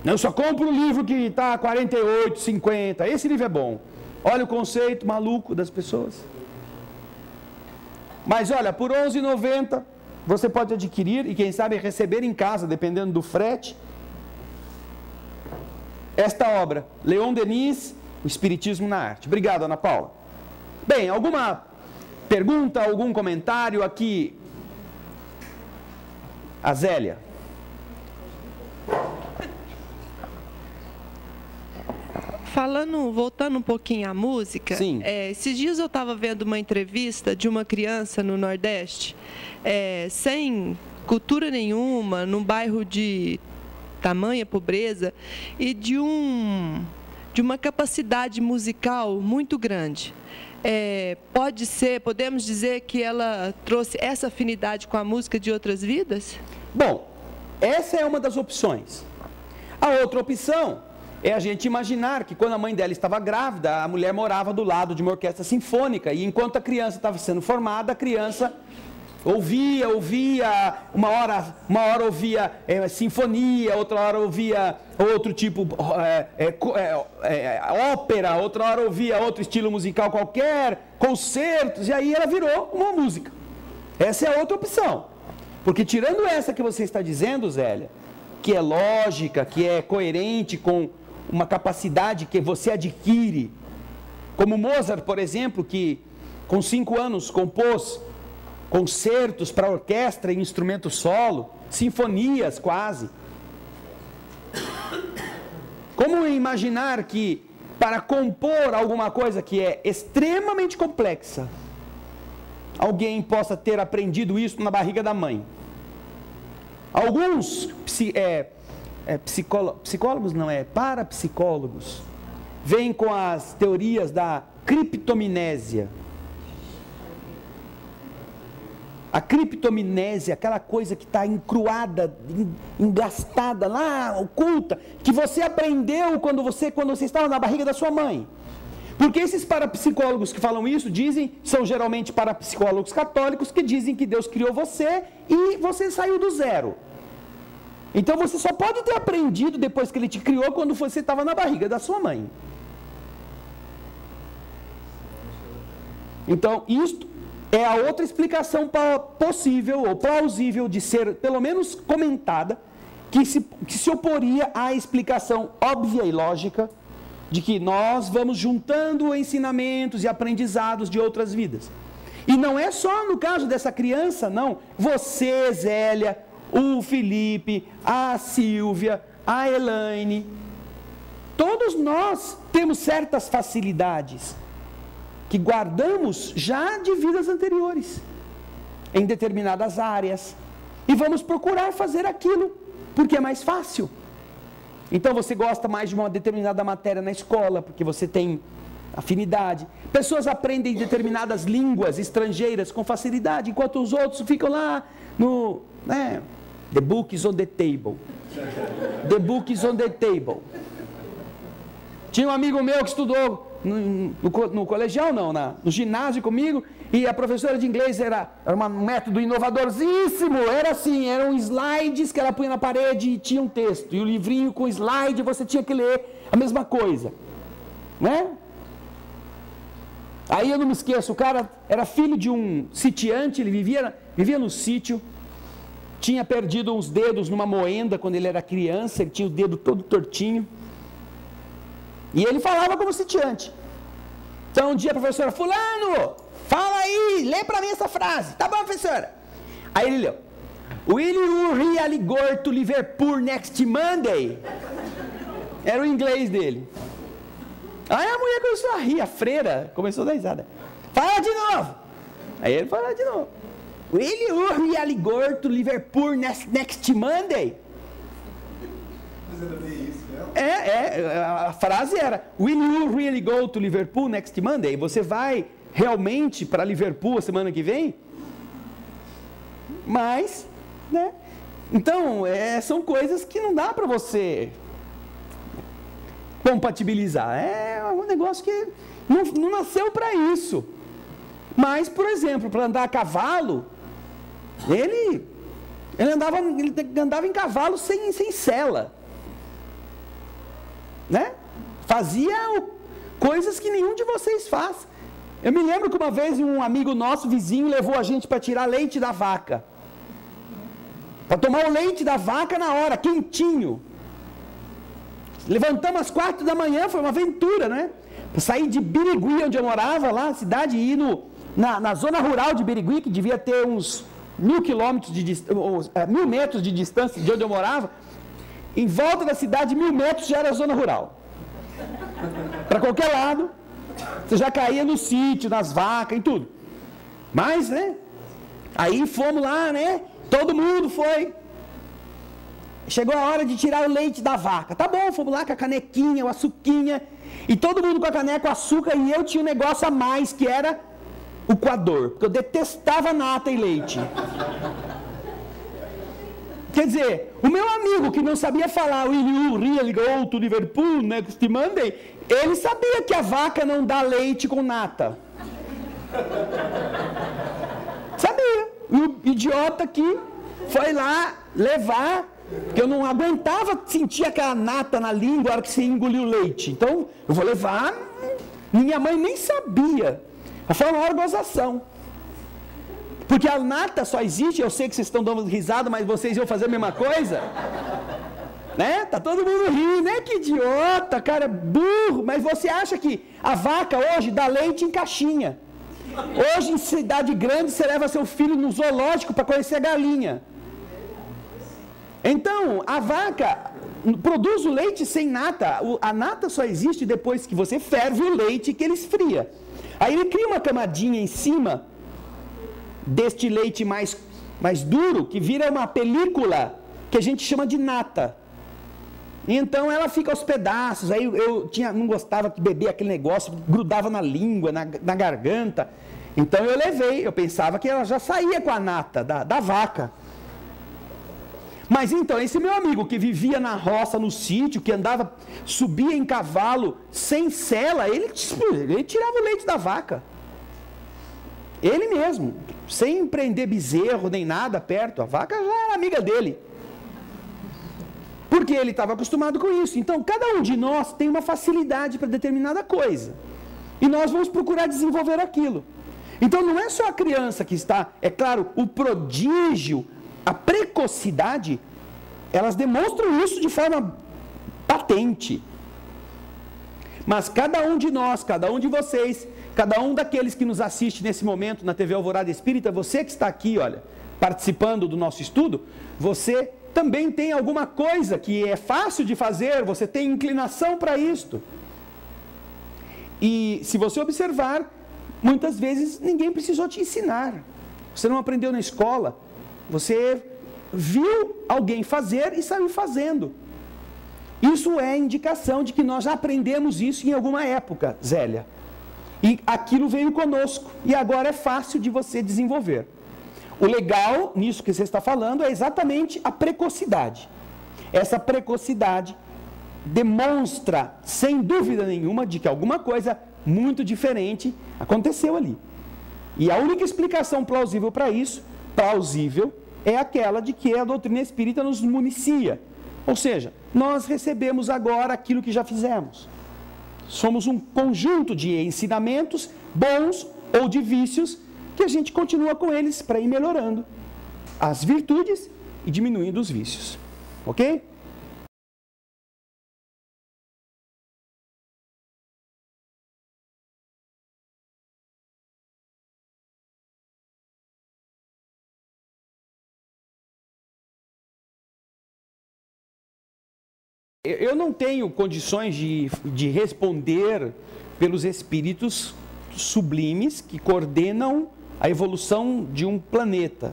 Eu só compro um livro que está R$48,50. Esse livro é bom. Olha o conceito maluco das pessoas. Mas olha, por R$11,90 você pode adquirir e quem sabe receber em casa, dependendo do frete, esta obra, Leon Denis, O Espiritismo na Arte. Obrigado, Ana Paula. Bem, alguma pergunta, algum comentário aqui? A Zélia. Voltando um pouquinho à música, Sim. Esses dias eu estava vendo uma entrevista de uma criança no Nordeste, sem cultura nenhuma, num bairro de tamanha pobreza e de uma capacidade musical muito grande. Podemos dizer que ela trouxe essa afinidade com a música de outras vidas? Bom, essa é uma das opções. A outra opção é a gente imaginar que quando a mãe dela estava grávida, a mulher morava do lado de uma orquestra sinfônica e enquanto a criança estava sendo formada, a criança ouvia, uma hora ouvia sinfonia, outra hora ouvia outro tipo, ópera, outra hora ouvia outro estilo musical qualquer, concertos, e aí ela virou uma música. Essa é a outra opção. Porque tirando essa que você está dizendo, Zélia, que é lógica, que é coerente com uma capacidade que você adquire, como Mozart, por exemplo, que com 5 anos compôs concertos para orquestra e instrumento solo, sinfonias quase. Como imaginar que para compor alguma coisa que é extremamente complexa, alguém possa ter aprendido isso na barriga da mãe? Alguns psicólogos, parapsicólogos, vêm com as teorias da criptomnésia. A criptomnésia, aquela coisa que está encruada, engastada lá, oculta, que você aprendeu quando você estava na barriga da sua mãe. Porque esses parapsicólogos que falam isso, são geralmente parapsicólogos católicos que dizem que Deus criou você e você saiu do zero. Então você só pode ter aprendido depois que Ele te criou quando você estava na barriga da sua mãe. Então isto é a outra explicação possível ou plausível de ser, pelo menos comentada, que se oporia à explicação óbvia e lógica de que nós vamos juntando ensinamentos e aprendizados de outras vidas. E não é só no caso dessa criança, não. Você, Zélia, o Felipe, a Silvia, a Elaine, todos nós temos certas facilidades que guardamos já de vidas anteriores, em determinadas áreas, e vamos procurar fazer aquilo, porque é mais fácil. Então você gosta mais de uma determinada matéria na escola, porque você tem afinidade. Pessoas aprendem determinadas línguas estrangeiras com facilidade, enquanto os outros ficam lá no... The book is on the table. The book is on the table. Tinha um amigo meu que estudou no colegial, no ginásio comigo, e a professora de inglês era um método inovadorzíssimo, era assim, eram slides que ela punha na parede e tinha um texto, e o livrinho com slide você tinha que ler a mesma coisa, né? Aí eu não me esqueço, o cara era filho de um sitiante, ele vivia no sítio, tinha perdido uns dedos numa moenda quando ele era criança, ele tinha o dedo todo tortinho, e ele falava como sitiante. Então um dia a professora, fulano, fala aí, lê para mim essa frase. Tá bom, professora. Aí ele leu. Will you really go to Liverpool next Monday? Era o inglês dele. Aí a mulher começou a rir, a freira começou a dar risada. Fala de novo. Aí ele falou de novo. Will you really go to Liverpool next Monday? A frase era: Will you really go to Liverpool next Monday? Você vai realmente para Liverpool a semana que vem? Mas, né? Então, são coisas que não dá para você compatibilizar. É um negócio que não nasceu para isso. Mas, por exemplo, para andar a cavalo, ele andava em cavalo sem sela. Né? Fazia coisas que nenhum de vocês faz. Eu me lembro que uma vez um amigo nosso, vizinho, levou a gente para tirar leite da vaca. Para tomar o leite da vaca na hora, quentinho. Levantamos às 4 da manhã, foi uma aventura, né? Para sair de Birigui, onde eu morava, lá na cidade, e ir na zona rural de Birigui, que devia ter uns 1.000 metros de distância de onde eu morava. Em volta da cidade, 1.000 metros já era zona rural. Para qualquer lado, você já caía no sítio, nas vacas, em tudo. Mas, né? Aí fomos lá, né? Todo mundo foi. Chegou a hora de tirar o leite da vaca. Tá bom, fomos lá com a canequinha, o açuquinha. E todo mundo com a caneca, o açúcar. E eu tinha um negócio a mais, que era o coador. Porque eu detestava nata e leite. Quer dizer, o meu amigo que não sabia falar Will you really go to Liverpool next Monday, ele sabia que a vaca não dá leite com nata. Sabia. E o idiota aqui foi lá levar, porque eu não aguentava sentir aquela nata na língua na hora que você engoliu o leite. Então, eu vou levar. Minha mãe nem sabia. Foi uma gozação. Porque a nata só existe, eu sei que vocês estão dando risada, mas vocês iam fazer a mesma coisa. Né? Tá todo mundo rindo, né? Que idiota, cara, burro. Mas você acha que a vaca hoje dá leite em caixinha. Hoje, em cidade grande, você leva seu filho no zoológico para conhecer a galinha. Então, a vaca produz o leite sem nata. A nata só existe depois que você ferve o leite, que ele esfria. Aí ele cria uma camadinha em cima deste leite mais duro, que vira uma película que a gente chama de nata. Então ela fica aos pedaços. Aí eu não gostava de beber aquele negócio, grudava na língua, na garganta. Então eu pensava que ela já saía com a nata da vaca. Mas então, esse meu amigo que vivia na roça, no sítio, que subia em cavalo sem sela, ele tirava o leite da vaca. Ele mesmo, sem prender bezerro nem nada perto. A vaca já era amiga dele. Porque ele estava acostumado com isso. Então, cada um de nós tem uma facilidade para determinada coisa. E nós vamos procurar desenvolver aquilo. Então, não é só a criança que está... É claro, o prodígio, a precocidade, elas demonstram isso de forma patente. Mas cada um de nós, cada um de vocês, cada um daqueles que nos assiste nesse momento na TV Alvorada Espírita, você que está aqui, olha, participando do nosso estudo, você também tem alguma coisa que é fácil de fazer, você tem inclinação para isto. E se você observar, muitas vezes ninguém precisou te ensinar. Você não aprendeu na escola, você viu alguém fazer e saiu fazendo. Isso é indicação de que nós já aprendemos isso em alguma época, Zélia. E aquilo veio conosco, e agora é fácil de você desenvolver. O legal nisso que você está falando é exatamente a precocidade. Essa precocidade demonstra, sem dúvida nenhuma, de que alguma coisa muito diferente aconteceu ali. E a única explicação plausível para isso, é aquela de que a doutrina espírita nos municia. Ou seja, nós recebemos agora aquilo que já fizemos. Somos um conjunto de ensinamentos bons ou de vícios que a gente continua com eles para ir melhorando as virtudes e diminuindo os vícios. Ok? eu não tenho condições de responder pelos espíritos sublimes que coordenam a evolução de um planeta.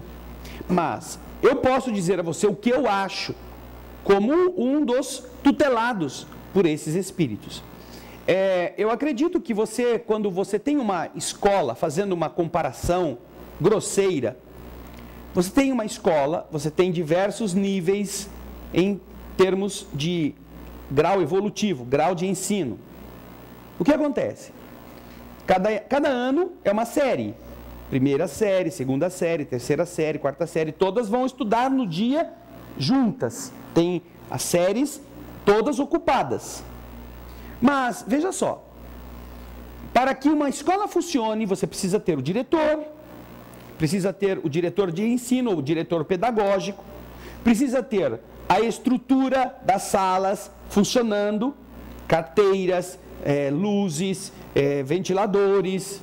Mas eu posso dizer a você o que eu acho como um dos tutelados por esses espíritos. Eu acredito que você, quando você tem uma escola, fazendo uma comparação grosseira, você tem uma escola, você tem diversos níveis em termos de grau evolutivo, grau de ensino. O que acontece? Cada ano é uma série. Primeira série, segunda série, terceira série, quarta série, todas vão estudar no dia juntas. Tem as séries todas ocupadas. Mas, veja só, para que uma escola funcione, você precisa ter o diretor, precisa ter o diretor de ensino, ou o diretor pedagógico, precisa ter a estrutura das salas funcionando, carteiras, luzes, ventiladores,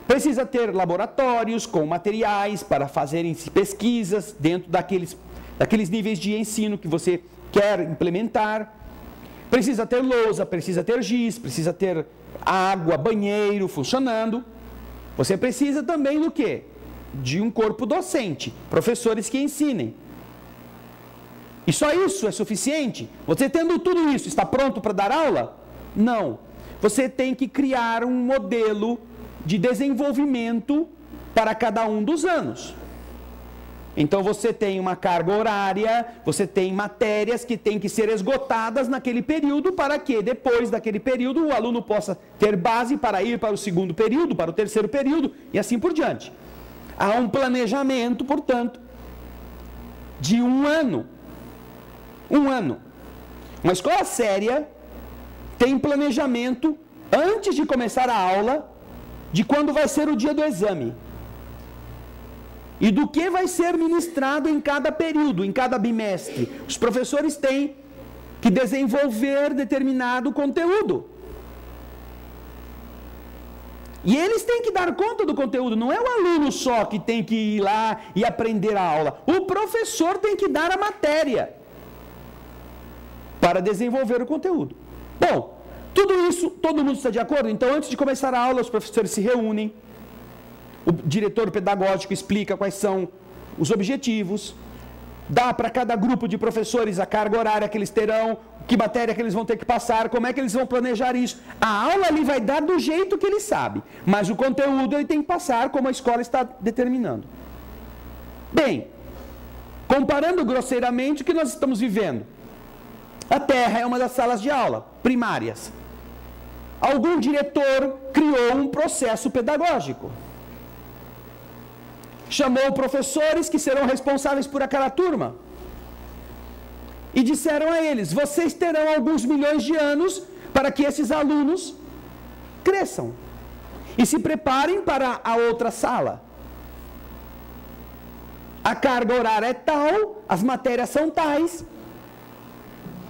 precisa ter laboratórios com materiais para fazerem pesquisas dentro daqueles níveis de ensino que você quer implementar, precisa ter lousa, precisa ter giz, precisa ter água, banheiro funcionando. Você precisa também do quê? De um corpo docente, professores que ensinem. E só isso é suficiente? Você tendo tudo isso, está pronto para dar aula? Não. Você tem que criar um modelo de desenvolvimento para cada um dos anos. Então você tem uma carga horária, você tem matérias que têm que ser esgotadas naquele período para que depois daquele período o aluno possa ter base para ir para o segundo período, para o terceiro período e assim por diante. Há um planejamento, portanto, de um ano. Um ano. Uma escola séria tem planejamento antes de começar a aula de quando vai ser o dia do exame. E do que vai ser ministrado em cada período, em cada bimestre. Os professores têm que desenvolver determinado conteúdo. E eles têm que dar conta do conteúdo, não é o aluno só que tem que ir lá e aprender a aula. O professor tem que dar a matéria para desenvolver o conteúdo. Bom, tudo isso, todo mundo está de acordo? Então, antes de começar a aula, os professores se reúnem, o diretor pedagógico explica quais são os objetivos, dá para cada grupo de professores a carga horária que eles terão, que matéria que eles vão ter que passar, como é que eles vão planejar isso. A aula ele vai dar do jeito que ele sabe, mas o conteúdo ele tem que passar como a escola está determinando. Bem, comparando grosseiramente o que nós estamos vivendo. A Terra é uma das salas de aula primárias. Algum diretor criou um processo pedagógico. Chamou professores que serão responsáveis por aquela turma. E disseram a eles: vocês terão alguns milhões de anos para que esses alunos cresçam. E se preparem para a outra sala. A carga horária é tal, as matérias são tais,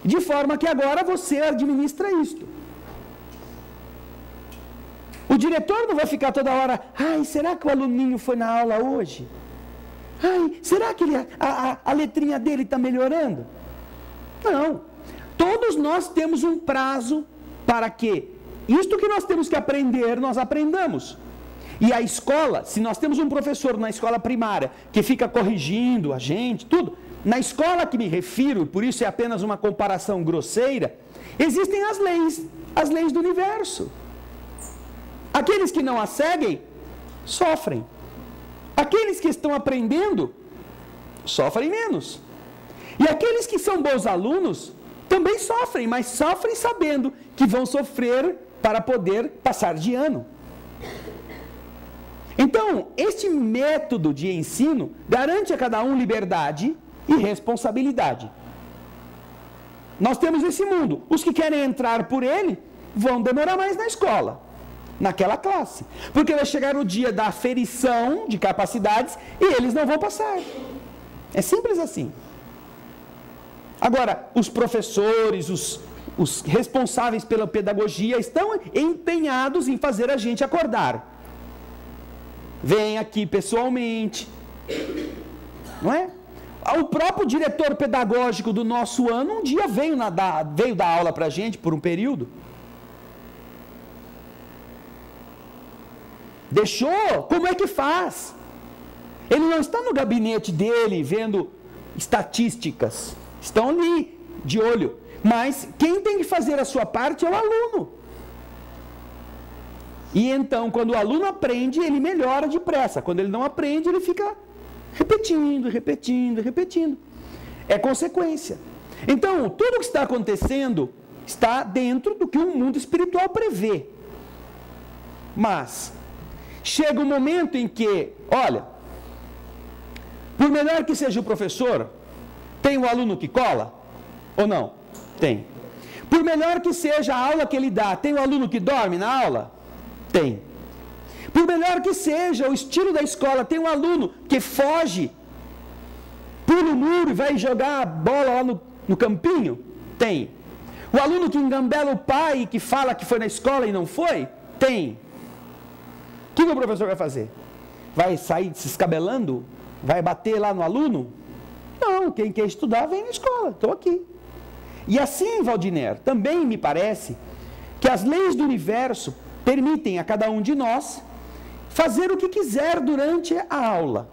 de forma que agora você administra isto. O diretor não vai ficar toda hora: ai, será que o aluninho foi na aula hoje? Ai, será que a letrinha dele está melhorando? Não. Todos nós temos um prazo para que isto que nós temos que aprender, nós aprendamos. E a escola, se nós temos um professor na escola primária que fica corrigindo a gente, tudo, na escola que me refiro, por isso é apenas uma comparação grosseira, existem as leis do universo. Aqueles que não as seguem, sofrem. Aqueles que estão aprendendo, sofrem menos. E aqueles que são bons alunos, também sofrem, mas sofrem sabendo que vão sofrer para poder passar de ano. Então, este método de ensino garante a cada um liberdade e responsabilidade. Nós temos esse mundo. Os que querem entrar por ele vão demorar mais na escola, naquela classe, porque vai chegar o dia da aferição de capacidades e eles não vão passar. É simples assim. Agora, os professores, os responsáveis pela pedagogia estão empenhados em fazer a gente acordar. Vem aqui pessoalmente, não é? O próprio diretor pedagógico do nosso ano um dia veio dar aula para a gente por um período. Deixou? Como é que faz? Ele não está no gabinete dele vendo estatísticas. Estão ali, de olho. Mas quem tem que fazer a sua parte é o aluno. E então, quando o aluno aprende, ele melhora depressa. Quando ele não aprende, ele fica repetindo. É consequência. Então, tudo o que está acontecendo está dentro do que o mundo espiritual prevê. Mas chega um momento em que, olha, por melhor que seja o professor, tem um aluno que cola? Ou não? Tem. Por melhor que seja a aula que ele dá, tem um aluno que dorme na aula? Tem. Por melhor que seja o estilo da escola, tem um aluno que foge, pula o muro e vai jogar a bola lá no campinho? Tem. O aluno que engambela o pai e que fala que foi na escola e não foi? Tem. O que o professor vai fazer? Vai sair se escabelando? Vai bater lá no aluno? Não, quem quer estudar vem na escola, estou aqui. E assim, Valdiner, também me parece que as leis do universo permitem a cada um de nós fazer o que quiser durante a aula.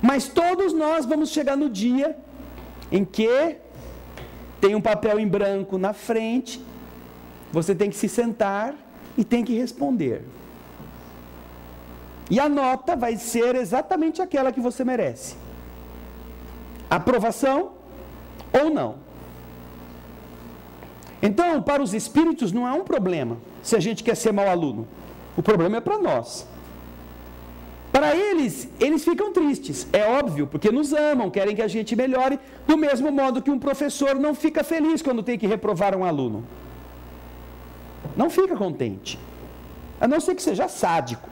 Mas todos nós vamos chegar no dia em que tem um papel em branco na frente, você tem que se sentar e tem que responder. E a nota vai ser exatamente aquela que você merece. Aprovação ou não. Então, para os espíritos não é um problema se a gente quer ser mau aluno. O problema é para nós. Para eles ficam tristes. É óbvio, porque nos amam, querem que a gente melhore, do mesmo modo que um professor não fica feliz quando tem que reprovar um aluno. Não fica contente. A não ser que seja sádico.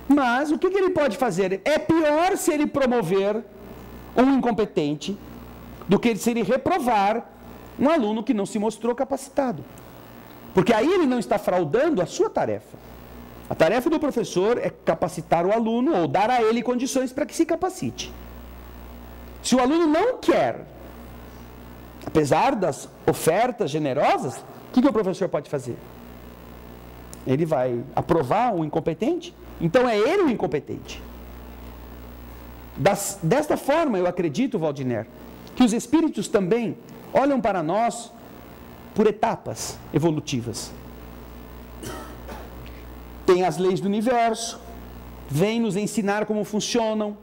Mas o que ele pode fazer? É pior se ele promover um incompetente do que se ele reprovar um aluno que não se mostrou capacitado. Porque aí ele não está fraudando a sua tarefa. A tarefa do professor é capacitar o aluno ou dar a ele condições para que se capacite. Se o aluno não quer, apesar das ofertas generosas, o que o professor pode fazer? Ele vai aprovar o incompetente? Então é ele o incompetente. Desta forma, eu acredito, Valdiner, que os espíritos também olham para nós por etapas evolutivas. Tem as leis do universo, vêm nos ensinar como funcionam,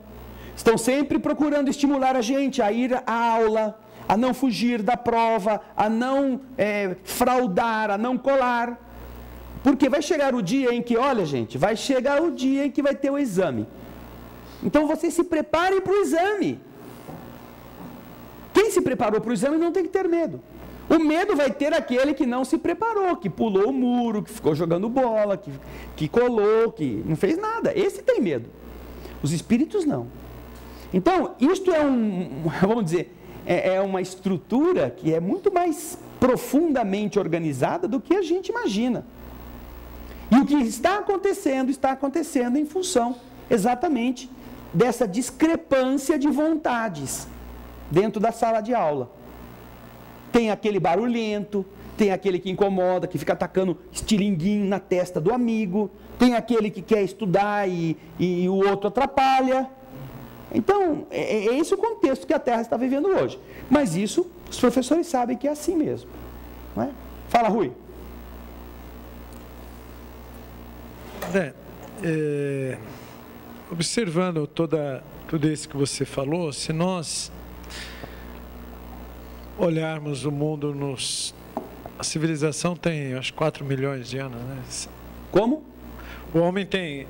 estão sempre procurando estimular a gente a ir à aula, a não fugir da prova, a não fraudar, a não colar. Porque vai chegar o dia em que, olha gente, vai chegar o dia em que vai ter o exame. Então vocês se preparem para o exame. Quem se preparou para o exame não tem que ter medo. O medo vai ter aquele que não se preparou, que pulou o muro, que ficou jogando bola, que colou, que não fez nada. Esse tem medo. Os espíritos não. Então, isto é vamos dizer, é uma estrutura que é muito mais profundamente organizada do que a gente imagina. E o que está acontecendo em função exatamente dessa discrepância de vontades dentro da sala de aula. Tem aquele barulhento, tem aquele que incomoda, que fica atacando estilinguinho na testa do amigo, tem aquele que quer estudar e o outro atrapalha. Então, é esse o contexto que a Terra está vivendo hoje. Mas isso, os professores sabem que é assim mesmo. Não é? Fala, Rui. Observando tudo isso que você falou, se nós olharmos o mundo, a civilização tem, acho, 4 milhões de anos, né? Como? O homem tem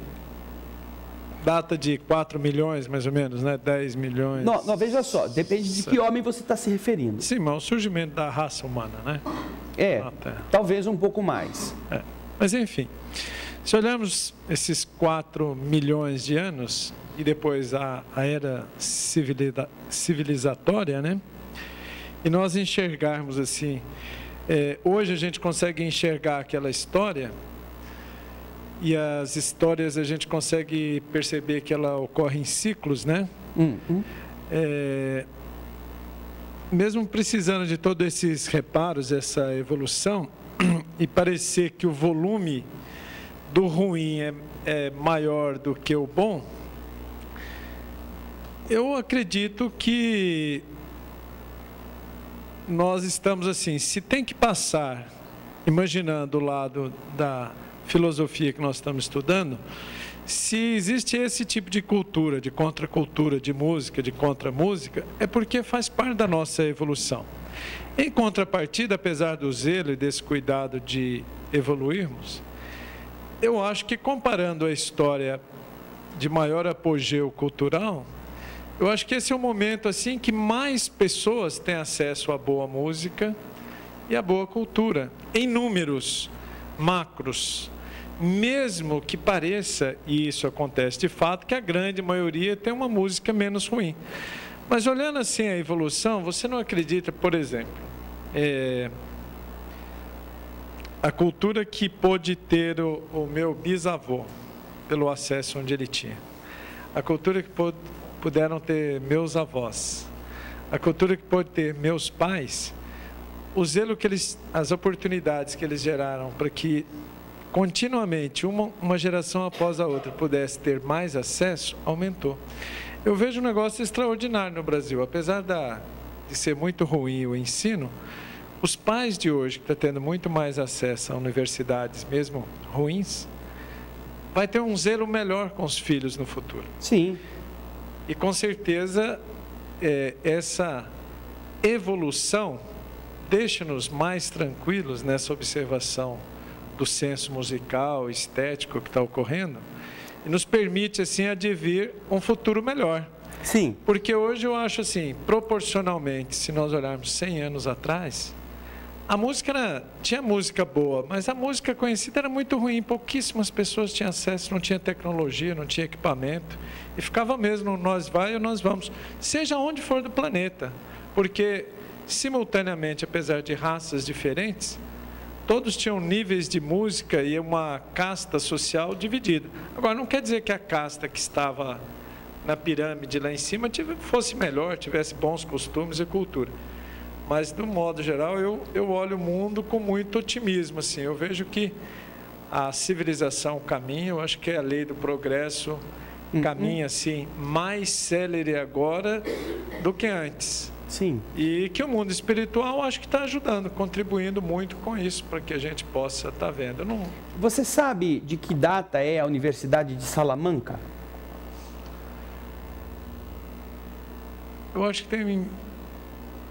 data de 4 milhões, mais ou menos, né? 10 milhões. Não, veja só, depende de que homem você está se referindo. Sim, mas o surgimento da raça humana, né? Talvez um pouco mais. Mas, enfim, se olharmos esses 4 milhões de anos e depois a era civilizatória, né? E nós enxergarmos assim, hoje a gente consegue enxergar aquela história, e as histórias a gente consegue perceber que ela ocorre em ciclos, né? Mesmo precisando de todos esses reparos, essa evolução, e parecer que o volume do ruim é maior do que o bom, eu acredito que nós estamos assim, se tem que passar, imaginando o lado da filosofia que nós estamos estudando, se existe esse tipo de cultura, de contracultura, de música, de contramúsica, é porque faz parte da nossa evolução. Em contrapartida, apesar do zelo e desse cuidado de evoluirmos, eu acho que comparando a história de maior apogeu cultural, eu acho que esse é o momento assim que mais pessoas têm acesso à boa música e à boa cultura, em números macros. Mesmo que pareça, e isso acontece de fato, que a grande maioria tem uma música menos ruim. Mas olhando assim a evolução, você não acredita, por exemplo, a cultura que pôde ter o meu bisavô, pelo acesso onde ele tinha. A cultura que puderam ter meus avós. A cultura que pôde ter meus pais. O zelo que as oportunidades que eles geraram para que continuamente, uma geração após a outra, pudesse ter mais acesso, aumentou. Eu vejo um negócio extraordinário no Brasil. Apesar de ser muito ruim o ensino, os pais de hoje, que estão tendo muito mais acesso a universidades, mesmo ruins, vai ter um zelo melhor com os filhos no futuro. Sim. E com certeza, essa evolução deixa-nos mais tranquilos nessa observação do senso musical, estético que está ocorrendo, e nos permite, assim, advir um futuro melhor. Sim. Porque hoje eu acho, assim, proporcionalmente, se nós olharmos 100 anos atrás, a música tinha música boa, mas a música conhecida era muito ruim, pouquíssimas pessoas tinham acesso, não tinha tecnologia, não tinha equipamento, e ficava mesmo, nós vai ou nós vamos, seja onde for do planeta, porque, simultaneamente, apesar de raças diferentes, todos tinham níveis de música e uma casta social dividida. Agora, não quer dizer que a casta que estava na pirâmide lá em cima fosse melhor, tivesse bons costumes e cultura. Mas, do modo geral, eu olho o mundo com muito otimismo. Assim. Eu vejo que a civilização caminha, eu acho que a lei do progresso caminha assim, mais célere agora do que antes. Sim. E que o mundo espiritual acho que está ajudando, contribuindo muito com isso, para que a gente possa estar vendo. Você sabe de que data é a Universidade de Salamanca? Eu acho que tem...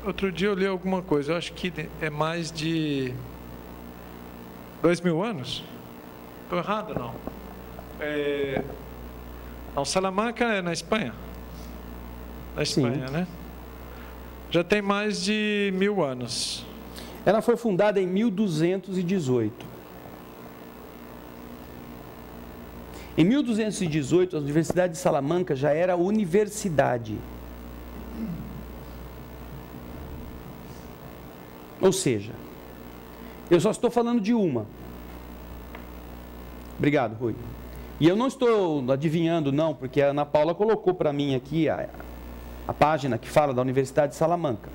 Outro dia eu li alguma coisa, eu acho que é mais de 2000 anos? Estou errado, não? Não, Salamanca é na Espanha. Na Espanha, sim, né? Já tem mais de 1000 anos. Ela foi fundada em 1218. Em 1218, a Universidade de Salamanca já era universidade. Ou seja, eu só estou falando de uma. Obrigado, Rui. E eu não estou adivinhando, não, porque a Ana Paula colocou para mim aqui a página que fala da Universidade de Salamanca.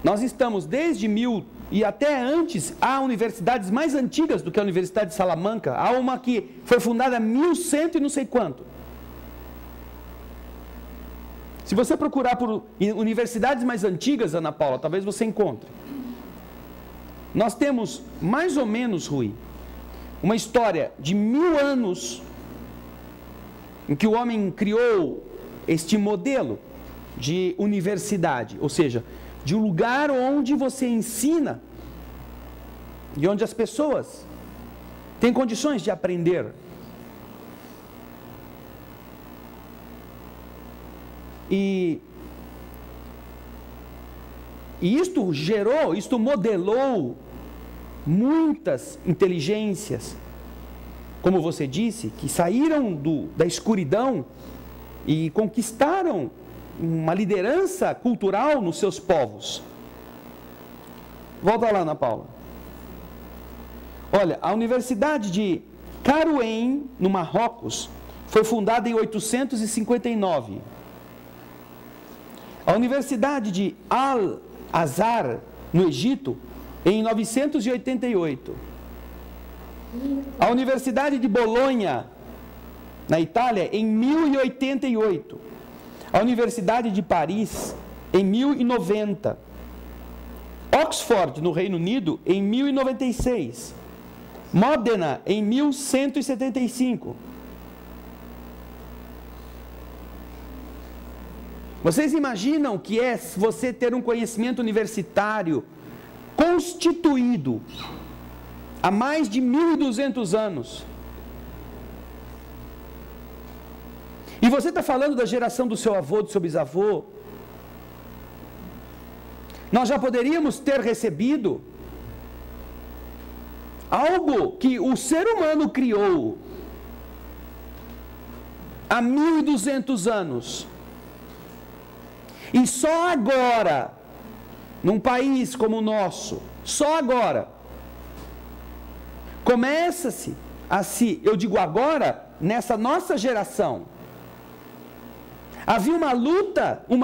Nós estamos desde 1000 e até antes, há universidades mais antigas do que a Universidade de Salamanca. Há uma que foi fundada em 1100 e não sei quanto. Se você procurar por universidades mais antigas, Ana Paula, talvez você encontre. Nós temos, mais ou menos, Rui, uma história de 1000 anos em que o homem criou este modelo de universidade, ou seja, de um lugar onde você ensina e onde as pessoas têm condições de aprender. E isto modelou muitas inteligências, como você disse, que saíram da escuridão e conquistaram uma liderança cultural nos seus povos. Volta lá, Ana Paula. Olha, a Universidade de Caruém, no Marrocos, foi fundada em 859. A Universidade de Al-Azhar, no Egito, em 988. A Universidade de Bolonha, na Itália, em 1088. A Universidade de Paris, em 1090. Oxford, no Reino Unido, em 1096. Módena, em 1175. Vocês imaginam que é você ter um conhecimento universitário constituído há mais de 1.200 anos? E você está falando da geração do seu avô, do seu bisavô? Nós já poderíamos ter recebido algo que o ser humano criou há 1.200 anos. E só agora, num país como o nosso, só agora, começa-se a se, eu digo agora, nessa nossa geração, havia uma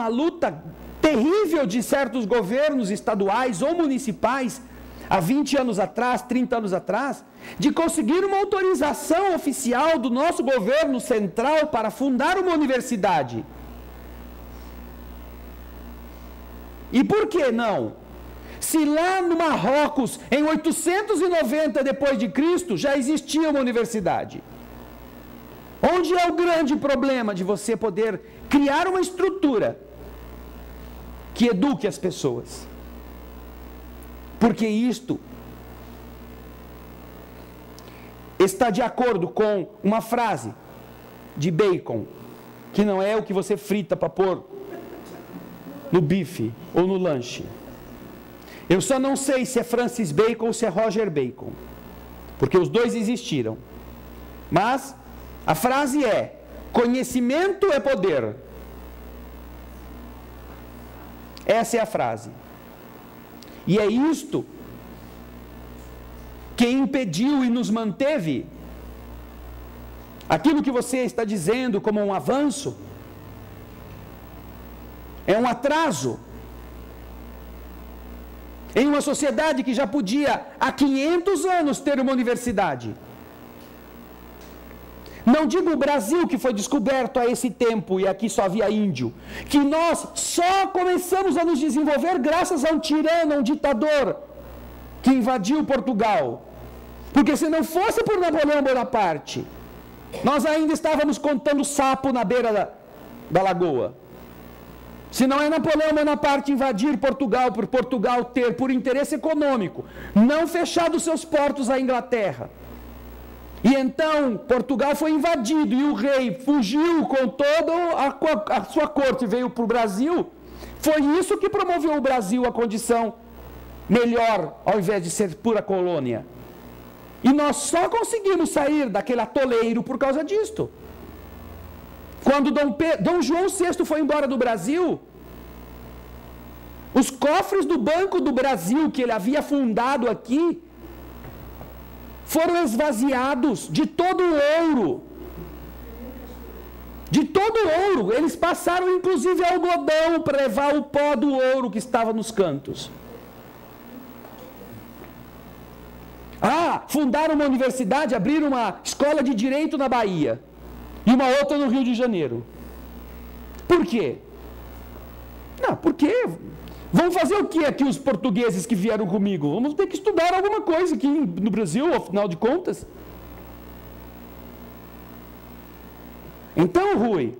luta terrível de certos governos estaduais ou municipais, há 20 anos atrás, 30 anos atrás, de conseguir uma autorização oficial do nosso governo central para fundar uma universidade. E por que não? Se lá no Marrocos, em 890 depois de Cristo, já existia uma universidade. Onde é o grande problema de você poder criar uma estrutura que eduque as pessoas? Porque isto está de acordo com uma frase de Bacon, que não é o que você frita para pôr no bife ou no lanche. Eu só não sei se é Francis Bacon ou se é Roger Bacon, porque os dois existiram. Mas a frase é: conhecimento é poder. Essa é a frase. E é isto que impediu e nos manteve aquilo que você está dizendo como um avanço. É um atraso em uma sociedade que já podia há 500 anos ter uma universidade. Não digo o Brasil, que foi descoberto a esse tempo e aqui só havia índio, que nós só começamos a nos desenvolver graças a um tirano, a um ditador que invadiu Portugal. Porque se não fosse por Napoleão Bonaparte, nós ainda estávamos contando sapo na beira da lagoa. Se não é Napoleão Bonaparte invadir Portugal, por Portugal ter, por interesse econômico, não fechado seus portos à Inglaterra. E então Portugal foi invadido e o rei fugiu com toda a sua corte e veio para o Brasil. Foi isso que promoveu o Brasil à condição melhor, ao invés de ser pura colônia. E nós só conseguimos sair daquele atoleiro por causa disto. Quando Dom João VI foi embora do Brasil, os cofres do Banco do Brasil, que ele havia fundado aqui, foram esvaziados de todo o ouro. De todo o ouro. Eles passaram inclusive algodão para levar o pó do ouro que estava nos cantos. Fundaram uma universidade, abriram uma escola de direito na Bahia. E uma outra no Rio de Janeiro. Por quê? Não, porque vão fazer o que aqui os portugueses que vieram comigo? Vamos ter que estudar alguma coisa aqui no Brasil, afinal de contas. Então, Rui,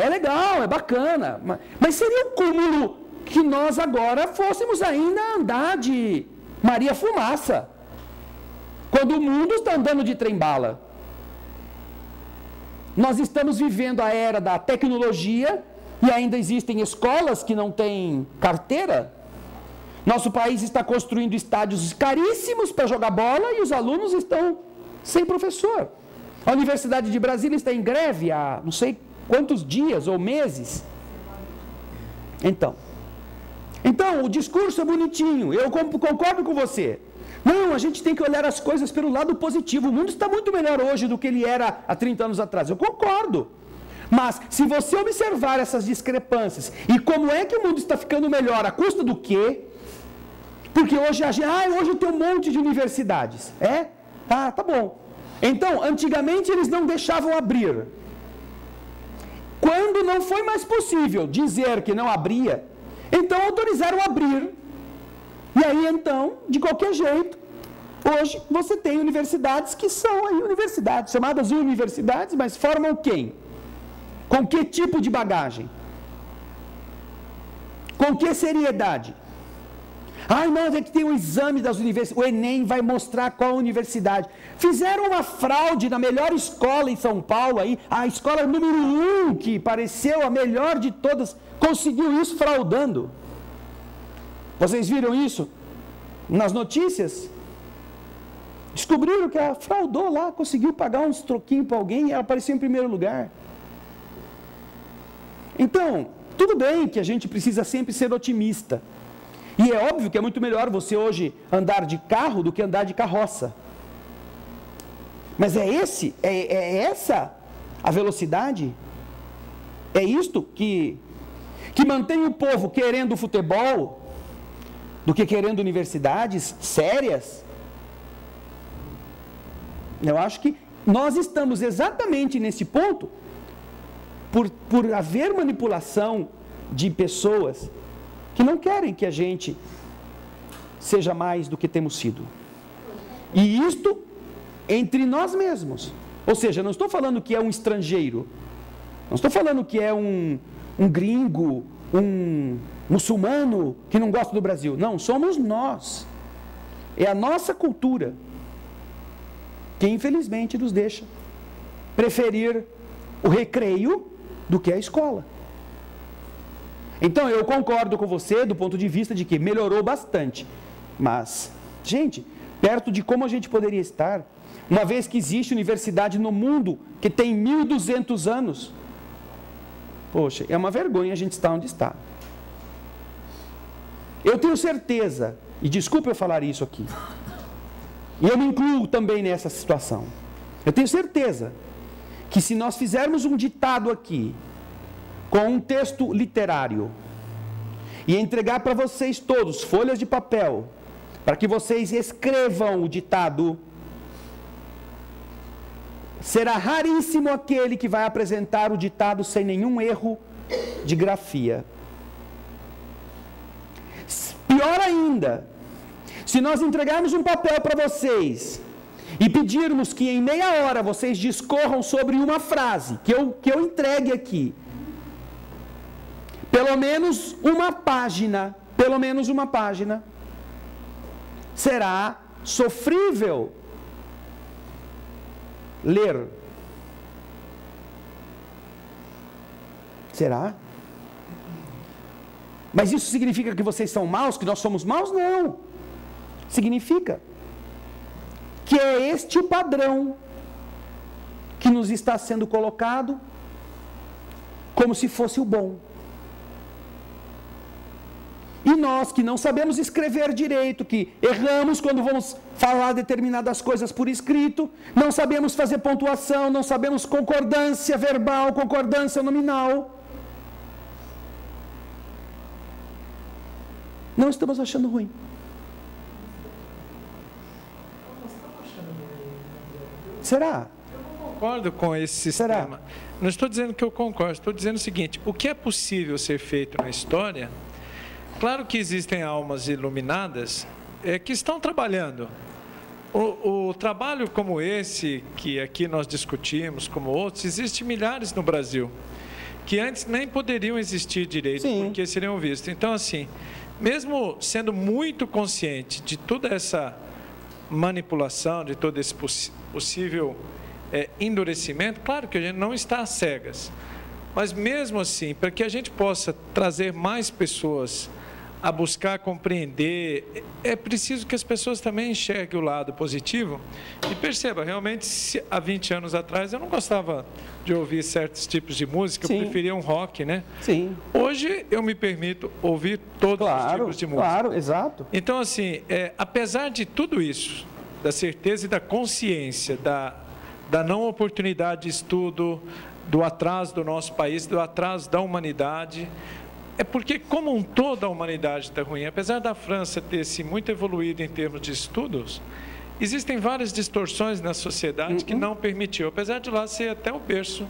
é legal, é bacana, mas seria um cúmulo que nós agora fôssemos ainda andar de Maria Fumaça, quando o mundo está andando de trem-bala. Nós estamos vivendo a era da tecnologia e ainda existem escolas que não têm carteira. Nosso país está construindo estádios caríssimos para jogar bola e os alunos estão sem professor. A Universidade de Brasília está em greve há não sei quantos dias ou meses. Então, o discurso é bonitinho, eu concordo com você. Não, a gente tem que olhar as coisas pelo lado positivo. O mundo está muito melhor hoje do que ele era há 30 anos atrás. Eu concordo. Mas, se você observar essas discrepâncias, e como é que o mundo está ficando melhor, a custa do quê? Porque hoje hoje tem um monte de universidades. Tá bom. Então, antigamente eles não deixavam abrir. Quando não foi mais possível dizer que não abria, então autorizaram abrir. E aí, então, de qualquer jeito, hoje você tem universidades que são aí universidades, chamadas universidades, mas formam quem? Com que tipo de bagagem? Com que seriedade? Não, é que tem um exame das universidades, o Enem vai mostrar qual universidade. Fizeram uma fraude na melhor escola em São Paulo, aí, a escola número 1, que pareceu a melhor de todas, conseguiu isso fraudando. Vocês viram isso nas notícias? Descobriram que ela fraudou lá, conseguiu pagar uns troquinhos para alguém e ela apareceu em primeiro lugar. Então, tudo bem que a gente precisa sempre ser otimista. E é óbvio que é muito melhor você hoje andar de carro do que andar de carroça. Mas é essa a velocidade? É isto que mantém o povo querendo futebol do que querendo universidades sérias? Eu acho que nós estamos exatamente nesse ponto por haver manipulação de pessoas que não querem que a gente seja mais do que temos sido. E isto entre nós mesmos. Ou seja, não estou falando que é um estrangeiro, não estou falando que é um gringo, um muçulmano que não gosta do Brasil. Não, somos nós. É a nossa cultura que infelizmente nos deixa preferir o recreio do que a escola. Então eu concordo com você do ponto de vista de que melhorou bastante. Mas, gente, perto de como a gente poderia estar, uma vez que existe universidade no mundo que tem 1.200 anos, poxa, é uma vergonha a gente estar onde está. Eu tenho certeza, e desculpa eu falar isso aqui, e eu me incluo também nessa situação, eu tenho certeza que se nós fizermos um ditado aqui, com um texto literário, e entregar para vocês todos folhas de papel, para que vocês escrevam o ditado, será raríssimo aquele que vai apresentar o ditado sem nenhum erro de grafia. Pior ainda, se nós entregarmos um papel para vocês e pedirmos que em meia hora vocês discorram sobre uma frase que eu entregue aqui, pelo menos uma página, será sofrível ler. Será? Mas isso significa que vocês são maus, que nós somos maus? Não. Significa que é este o padrão que nos está sendo colocado como se fosse o bom. E nós que não sabemos escrever direito, que erramos quando vamos falar determinadas coisas por escrito, não sabemos fazer pontuação, não sabemos concordância verbal, concordância nominal, não estamos achando ruim. Será? Eu não concordo com esse sistema. Será? Não estou dizendo que eu concordo, estou dizendo o seguinte: o que é possível ser feito na história? Claro que existem almas iluminadas que estão trabalhando. O trabalho como esse, que aqui nós discutimos, como outros, existe milhares no Brasil, que antes nem poderiam existir direito, Sim. porque seriam vistos. Então, assim, mesmo sendo muito consciente de toda essa manipulação, de todo esse possível endurecimento, claro que a gente não está às cegas. Mas mesmo assim, para que a gente possa trazer mais pessoas a buscar compreender. É preciso que as pessoas também enxerguem o lado positivo e perceba, realmente, há 20 anos atrás eu não gostava de ouvir certos tipos de música, eu preferia um rock, né? Sim. Hoje eu me permito ouvir todos os tipos de música. Claro, exato. Então, assim, apesar de tudo isso, da certeza e da consciência, da não oportunidade de estudo, do atraso do nosso país, do atraso da humanidade, é porque, como um todo, a humanidade está ruim. Apesar da França ter se muito evoluído em termos de estudos, existem várias distorções na sociedade que não permitiu, apesar de lá ser até o berço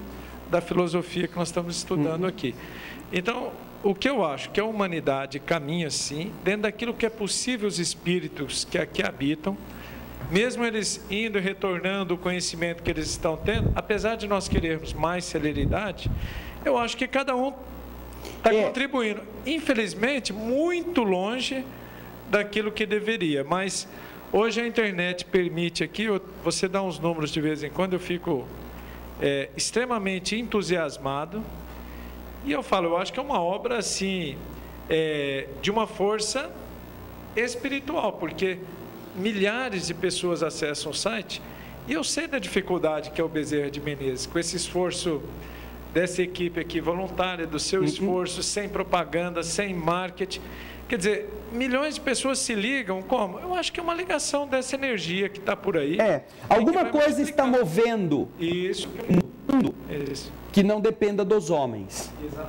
da filosofia que nós estamos estudando aqui. Então, o que eu acho que a humanidade caminha, sim, dentro daquilo que é possível os espíritos que aqui habitam, mesmo eles indo e retornando o conhecimento que eles estão tendo, apesar de nós querermos mais celeridade, eu acho que cada um está contribuindo. Infelizmente, muito longe daquilo que deveria. Mas hoje a internet permite aqui, você dá uns números de vez em quando, eu fico extremamente entusiasmado. E eu falo, eu acho que é uma obra assim, de uma força espiritual, porque milhares de pessoas acessam o site, e eu sei da dificuldade que é o Bezerra de Menezes, com esse esforço dessa equipe aqui voluntária, do seu esforço, sem propaganda, sem marketing. Quer dizer, milhões de pessoas se ligam, como? Eu acho que é uma ligação dessa energia que está por aí. Alguma coisa está movendo no mundo que não dependa dos homens. Exato.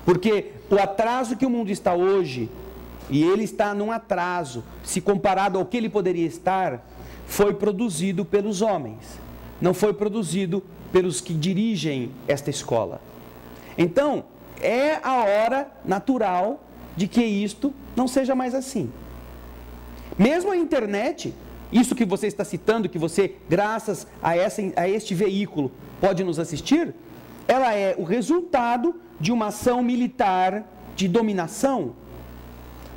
Porque o atraso que o mundo está hoje, e ele está num atraso, se comparado ao que ele poderia estar, foi produzido pelos homens. Não foi produzido pelos que dirigem esta escola. Então, é a hora natural de que isto não seja mais assim. Mesmo a internet, isso que você está citando, que você, graças a este veículo, pode nos assistir, ela é o resultado de uma ação militar de dominação,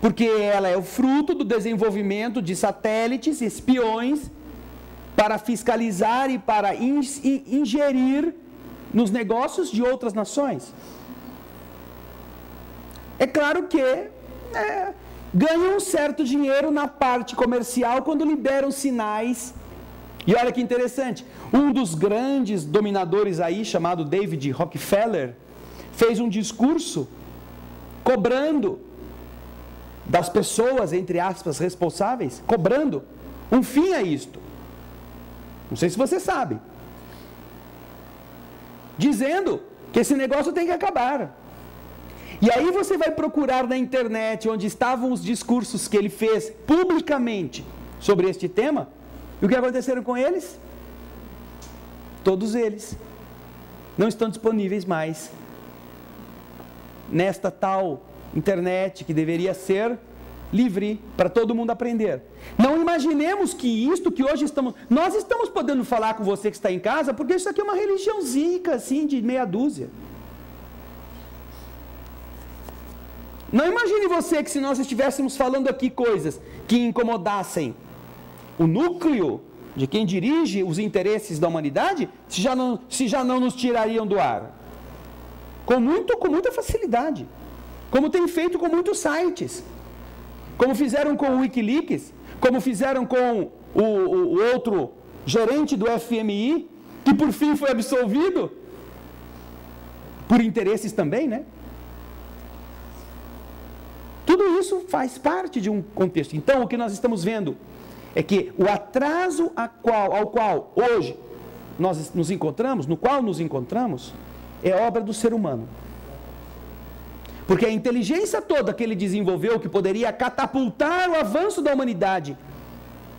porque ela é o fruto do desenvolvimento de satélites, espiões, para fiscalizar e para ingerir nos negócios de outras nações. É claro que ganham um certo dinheiro na parte comercial quando liberam sinais. E olha que interessante, um dos grandes dominadores aí, chamado David Rockefeller, fez um discurso cobrando das pessoas, entre aspas, responsáveis, cobrando um fim a isto. Não sei se você sabe. Dizendo que esse negócio tem que acabar. E aí você vai procurar na internet onde estavam os discursos que ele fez publicamente sobre este tema. E o que aconteceram com eles? Todos eles não estão disponíveis mais nesta tal internet que deveria ser livre para todo mundo aprender. Não imaginemos que isto que hoje nós estamos podendo falar com você que está em casa, porque isso aqui é uma religiãozinha assim de meia dúzia. Não imagine você que se nós estivéssemos falando aqui coisas que incomodassem o núcleo de quem dirige os interesses da humanidade, se já não nos tirariam do ar. Com muita facilidade. Como tem feito com muitos sites. Como fizeram com o Wikileaks, como fizeram com o outro gerente do FMI, que por fim foi absolvido, por interesses também, né? Tudo isso faz parte de um contexto. Então, o que nós estamos vendo é que o atraso ao qual hoje nós nos encontramos, no qual nos encontramos, é obra do ser humano. Porque a inteligência toda que ele desenvolveu, que poderia catapultar o avanço da humanidade,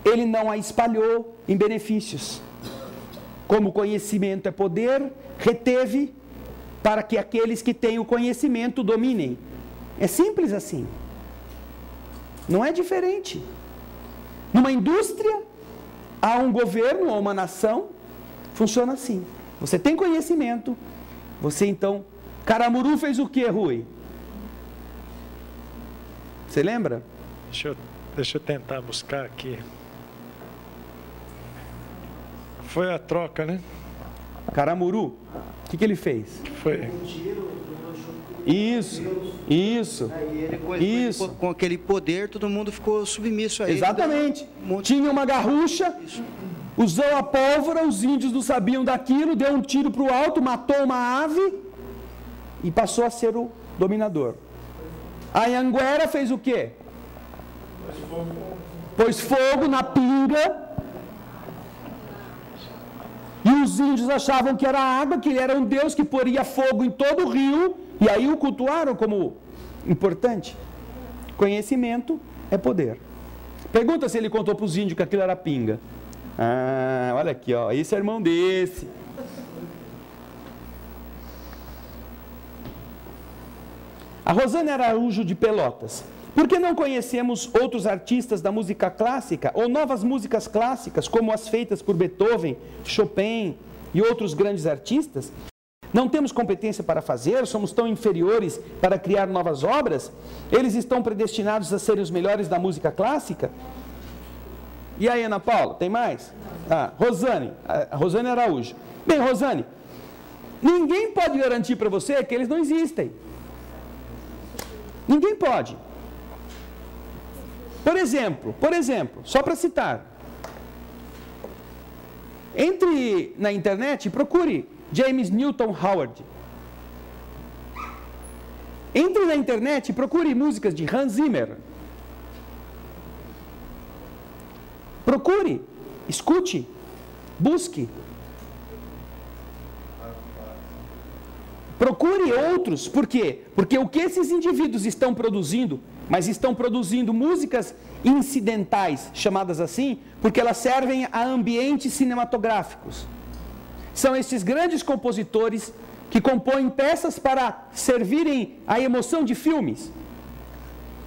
ele não a espalhou em benefícios. Como conhecimento é poder, reteve para que aqueles que têm o conhecimento dominem. É simples assim. Não é diferente. Numa indústria, há um governo ou uma nação, funciona assim. Você tem conhecimento, você então... Caramuru fez o que, Rui? Você lembra? Deixa eu tentar buscar aqui. Foi a troca, né? Caramuru, o que ele fez? Foi. Isso. E ele, com aquele poder, todo mundo ficou submisso a ele. Exatamente. Tinha uma garrucha, usou a pólvora, os índios não sabiam daquilo, deu um tiro para o alto, matou uma ave e passou a ser o dominador. A Anhanguera fez o quê? Pôs fogo na pinga. E os índios achavam que era água, que ele era um deus que poria fogo em todo o rio, e aí o cultuaram como importante. Conhecimento é poder. Pergunta se ele contou para os índios que aquilo era pinga. Ah, olha aqui, ó, esse é irmão desse. A Rosane Araújo de Pelotas. Por que não conhecemos outros artistas da música clássica ou novas músicas clássicas, como as feitas por Beethoven, Chopin e outros grandes artistas? Não temos competência para fazer? Somos tão inferiores para criar novas obras? Eles estão predestinados a serem os melhores da música clássica? E aí, Ana Paula, tem mais? Rosane Araújo. Bem, Rosane, ninguém pode garantir para você que eles não existem. Ninguém pode. Por exemplo, só para citar, entre na internet e procure James Newton Howard. Entre na internet e procure músicas de Hans Zimmer. Procure, escute, busque. Procure outros, por quê? Porque o que esses indivíduos estão produzindo, mas estão produzindo músicas incidentais, chamadas assim, porque elas servem a ambientes cinematográficos. São esses grandes compositores que compõem peças para servirem à emoção de filmes.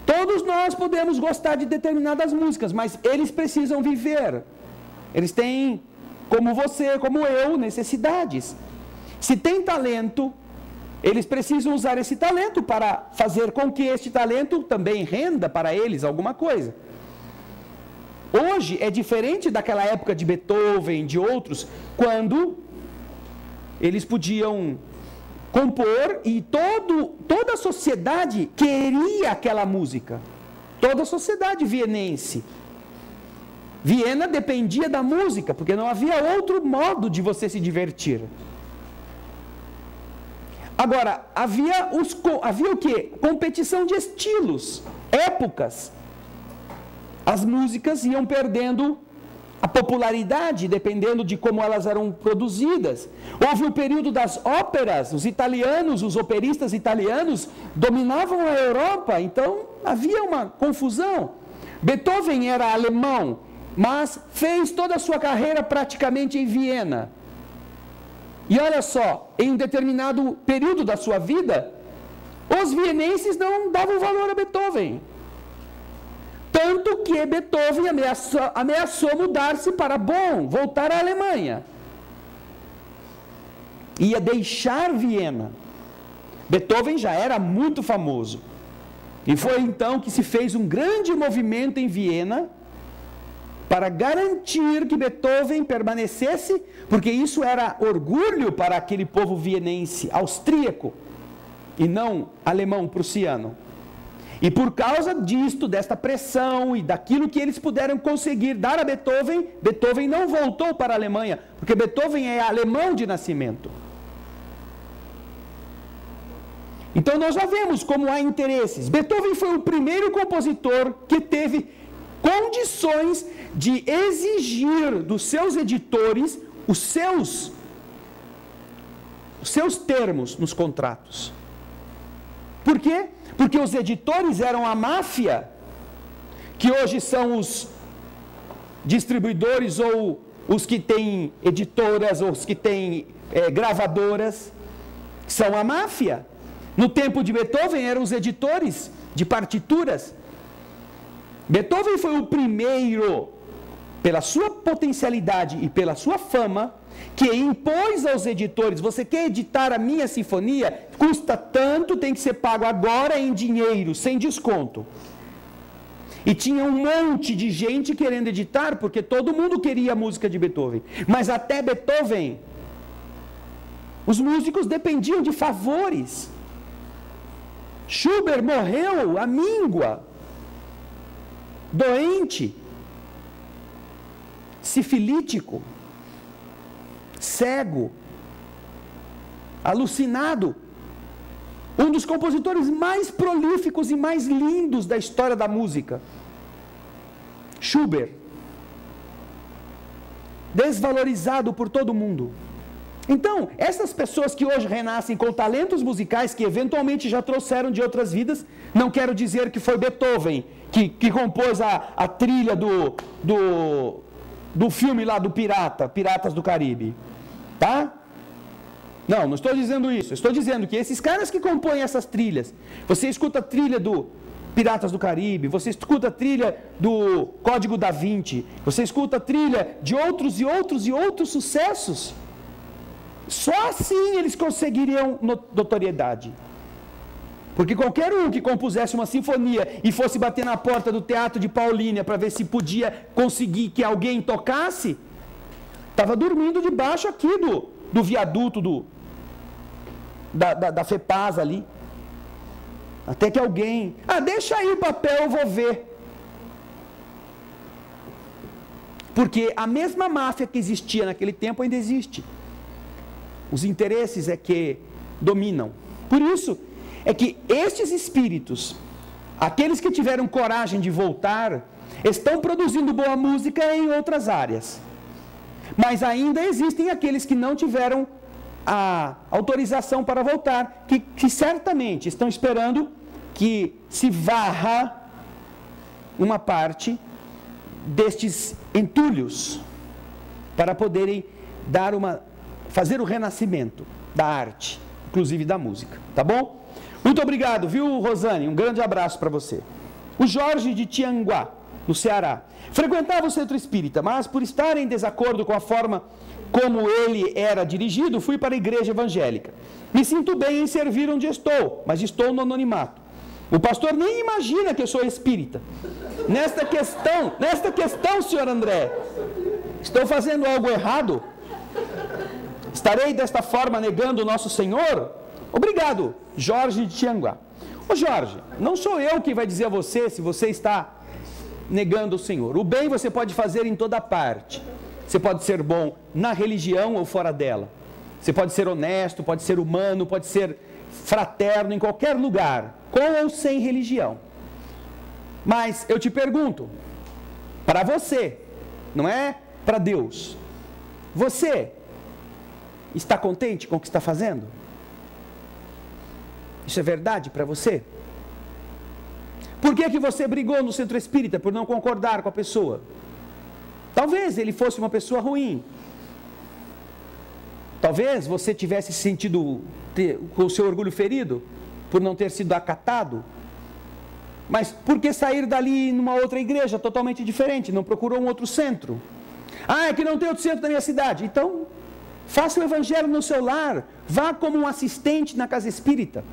Todos nós podemos gostar de determinadas músicas, mas eles precisam viver. Eles têm, como você, como eu, necessidades. Se tem talento, eles precisam usar esse talento para fazer com que este talento também renda para eles alguma coisa. Hoje é diferente daquela época de Beethoven, de outros, quando eles podiam compor e toda a sociedade queria aquela música. Toda a sociedade vienense. Viena dependia da música, porque não havia outro modo de você se divertir. Agora, havia o quê? Competição de estilos, épocas. As músicas iam perdendo a popularidade, dependendo de como elas eram produzidas. Houve o período das óperas, os italianos, os operistas italianos dominavam a Europa, então havia uma confusão. Beethoven era alemão, mas fez toda a sua carreira praticamente em Viena. E olha só, em um determinado período da sua vida, os vienenses não davam valor a Beethoven. Tanto que Beethoven ameaçou mudar-se para Bonn, voltar à Alemanha. Ia deixar Viena. Beethoven já era muito famoso. E foi então que se fez um grande movimento em Viena para garantir que Beethoven permanecesse, porque isso era orgulho para aquele povo vienense, austríaco, e não alemão-prussiano. E por causa disto, desta pressão e daquilo que eles puderam conseguir dar a Beethoven, Beethoven não voltou para a Alemanha, porque Beethoven é alemão de nascimento. Então nós já vemos como há interesses. Beethoven foi o primeiro compositor que teve condições de exigir dos seus editores os seus termos nos contratos. Por quê? Porque os editores eram a máfia, que hoje são os distribuidores ou os que têm editoras ou os que têm gravadoras, são a máfia. No tempo de Beethoven eram os editores de partituras. Beethoven foi o primeiro, pela sua potencialidade e pela sua fama, que impôs aos editores: você quer editar a minha sinfonia? Custa tanto, tem que ser pago agora em dinheiro, sem desconto. E tinha um monte de gente querendo editar, porque todo mundo queria a música de Beethoven. Mas até Beethoven, os músicos dependiam de favores. Schubert morreu à míngua, doente, sifilítico, cego, alucinado. Um dos compositores mais prolíficos e mais lindos da história da música. Schubert. Desvalorizado por todo mundo. Então, essas pessoas que hoje renascem com talentos musicais que eventualmente já trouxeram de outras vidas, não quero dizer que foi Beethoven que compôs a trilha do filme lá do Piratas do Caribe. Tá? Não estou dizendo isso. Estou dizendo que esses caras que compõem essas trilhas, você escuta a trilha do Piratas do Caribe, você escuta a trilha do Código da Vinci, você escuta a trilha de outros e outros e outros sucessos. Só assim eles conseguiriam notoriedade. Porque qualquer um que compusesse uma sinfonia e fosse bater na porta do Teatro de Paulínia para ver se podia conseguir que alguém tocasse, estava dormindo debaixo aqui do viaduto da FEPAS ali. Até que alguém... deixa aí o papel, eu vou ver. Porque a mesma máfia que existia naquele tempo ainda existe. Os interesses é que dominam. Por isso é que estes espíritos, aqueles que tiveram coragem de voltar, estão produzindo boa música em outras áreas. Mas ainda existem aqueles que não tiveram a autorização para voltar, que certamente estão esperando que se varra uma parte destes entulhos para poderem fazer o renascimento da arte, inclusive da música, tá bom? Muito obrigado, viu, Rosane? Um grande abraço para você. O Jorge de Tianguá, no Ceará, frequentava o centro espírita, mas por estar em desacordo com a forma como ele era dirigido, fui para a igreja evangélica. Me sinto bem em servir onde estou, mas estou no anonimato. O pastor nem imagina que eu sou espírita. Nesta questão, senhor André, estou fazendo algo errado? Estarei desta forma negando o nosso Senhor? Obrigado, Jorge de Tianguá. Ô Jorge, não sou eu que vai dizer a você se você está negando o Senhor. O bem você pode fazer em toda parte. Você pode ser bom na religião ou fora dela. Você pode ser honesto, pode ser humano, pode ser fraterno em qualquer lugar, com ou sem religião. Mas eu te pergunto, para você, não é para Deus, você está contente com o que está fazendo? Isso é verdade para você? Por que você brigou no centro espírita por não concordar com a pessoa? Talvez ele fosse uma pessoa ruim. Talvez você tivesse sentido com o seu orgulho ferido por não ter sido acatado. Mas por que sair dali numa outra igreja totalmente diferente? Não procurou um outro centro? É que não tem outro centro na minha cidade. Então, faça o evangelho no seu lar. Vá como um assistente na casa espírita.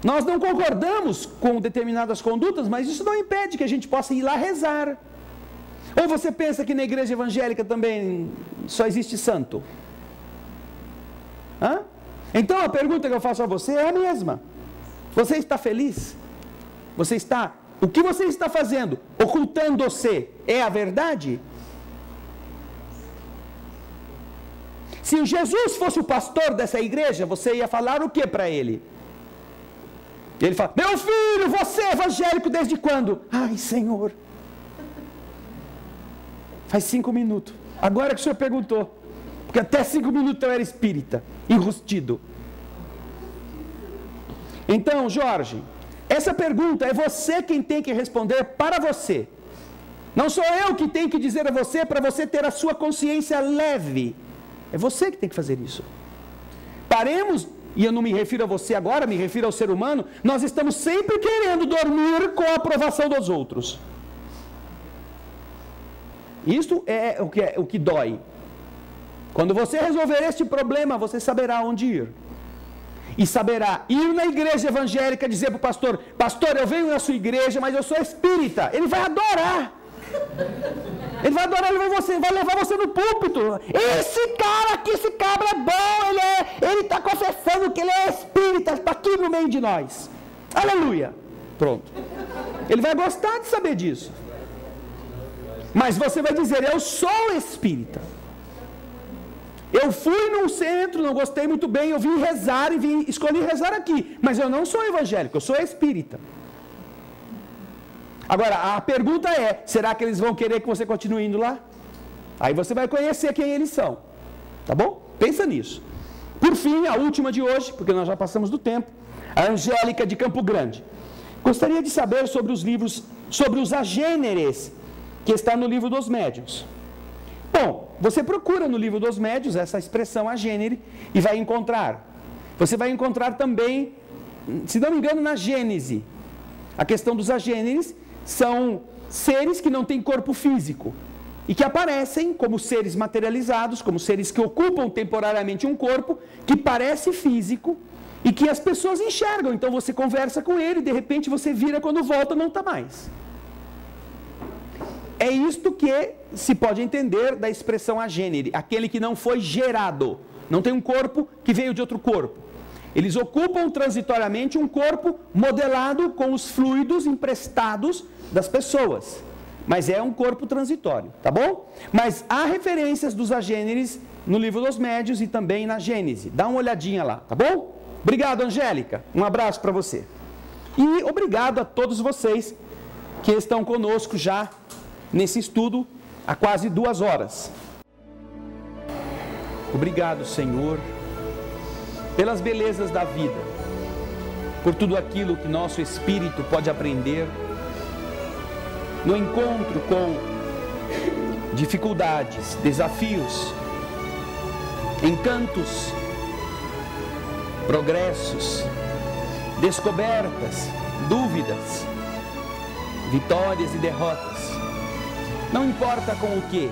Nós não concordamos com determinadas condutas, mas isso não impede que a gente possa ir lá rezar. Ou você pensa que na igreja evangélica também só existe santo? Então a pergunta que eu faço a você é a mesma. Você está feliz? O que você está fazendo? Ocultando-se é a verdade? Se Jesus fosse o pastor dessa igreja, você ia falar o que para ele? Ele fala: meu filho, você é evangélico desde quando? Ai, Senhor, faz 5 minutos. Agora que o senhor perguntou. Porque até 5 minutos eu era espírita, enrustido. Então, Jorge, essa pergunta é você quem tem que responder para você. Não sou eu que tenho que dizer a você para você ter a sua consciência leve. É você que tem que fazer isso. Paremos, e eu não me refiro a você agora, me refiro ao ser humano. Nós estamos sempre querendo dormir com a aprovação dos outros. Isto é o que dói. Quando você resolver este problema, você saberá onde ir. E saberá ir na igreja evangélica dizer para o pastor: pastor, eu venho na sua igreja, mas eu sou espírita. Ele vai adorar. Ele vai adorar, ele vai levar você no púlpito. Esse cara aqui, esse cabra é bom, ele está confessando que ele é espírita, está aqui no meio de nós. Aleluia! Pronto. Ele vai gostar de saber disso. Mas você vai dizer, eu sou espírita. Eu fui num centro, não gostei muito bem, eu vim rezar e escolhi rezar aqui. Mas eu não sou evangélico, eu sou espírita. Agora, a pergunta é, será que eles vão querer que você continue indo lá? Aí você vai conhecer quem eles são. Tá bom? Pensa nisso. Por fim, a última de hoje, porque nós já passamos do tempo, a Angélica de Campo Grande. Gostaria de saber sobre os livros, sobre os agêneres, que está no livro dos médiuns. Bom, você procura no livro dos médiuns essa expressão agênere e vai encontrar. Você vai encontrar também, se não me engano, na Gênese. A questão dos agêneres são seres que não têm corpo físico e que aparecem como seres materializados, como seres que ocupam temporariamente um corpo que parece físico e que as pessoas enxergam. Então você conversa com ele e de repente você vira, quando volta não está mais. É isto que se pode entender da expressão agênere, aquele que não foi gerado, não tem um corpo que veio de outro corpo. Eles ocupam transitoriamente um corpo modelado com os fluidos emprestados das pessoas, mas é um corpo transitório, tá bom? Mas há referências dos agêneres no livro dos médiuns e também na Gênese. Dá uma olhadinha lá, tá bom? Obrigado, Angélica. Um abraço para você. E obrigado a todos vocês que estão conosco já nesse estudo há quase 2 horas. Obrigado, Senhor, pelas belezas da vida, por tudo aquilo que nosso espírito pode aprender no encontro com dificuldades, desafios, encantos, progressos, descobertas, dúvidas, vitórias e derrotas. Não importa com o que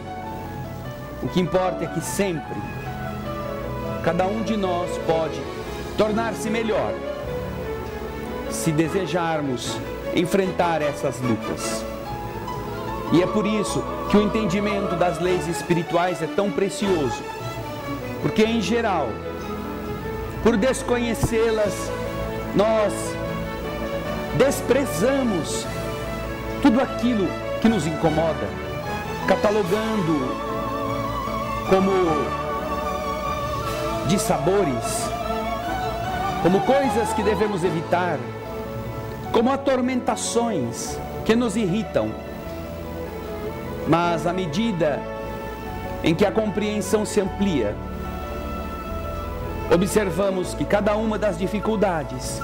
importa é que sempre cada um de nós pode tornar-se melhor se desejarmos enfrentar essas lutas. E é por isso que o entendimento das leis espirituais é tão precioso, porque em geral, por desconhecê-las, nós desprezamos tudo aquilo que nos incomoda, catalogando como dissabores, como coisas que devemos evitar, como atormentações que nos irritam. Mas à medida em que a compreensão se amplia, observamos que cada uma das dificuldades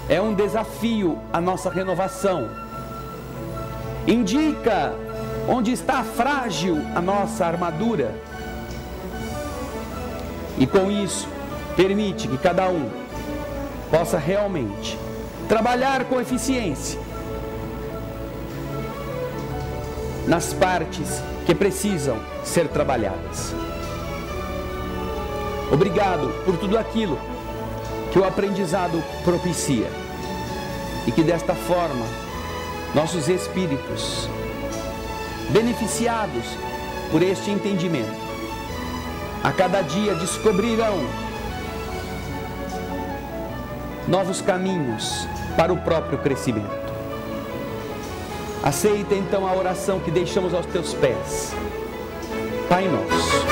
é um desafio à nossa renovação. Indica onde está frágil a nossa armadura. E com isso, permite que cada um possa realmente trabalhar com eficiência nas partes que precisam ser trabalhadas. Obrigado por tudo aquilo que o aprendizado propicia e que desta forma nossos espíritos, beneficiados por este entendimento, a cada dia descobrirão novos caminhos para o próprio crescimento. Aceita então a oração que deixamos aos teus pés. Pai nosso,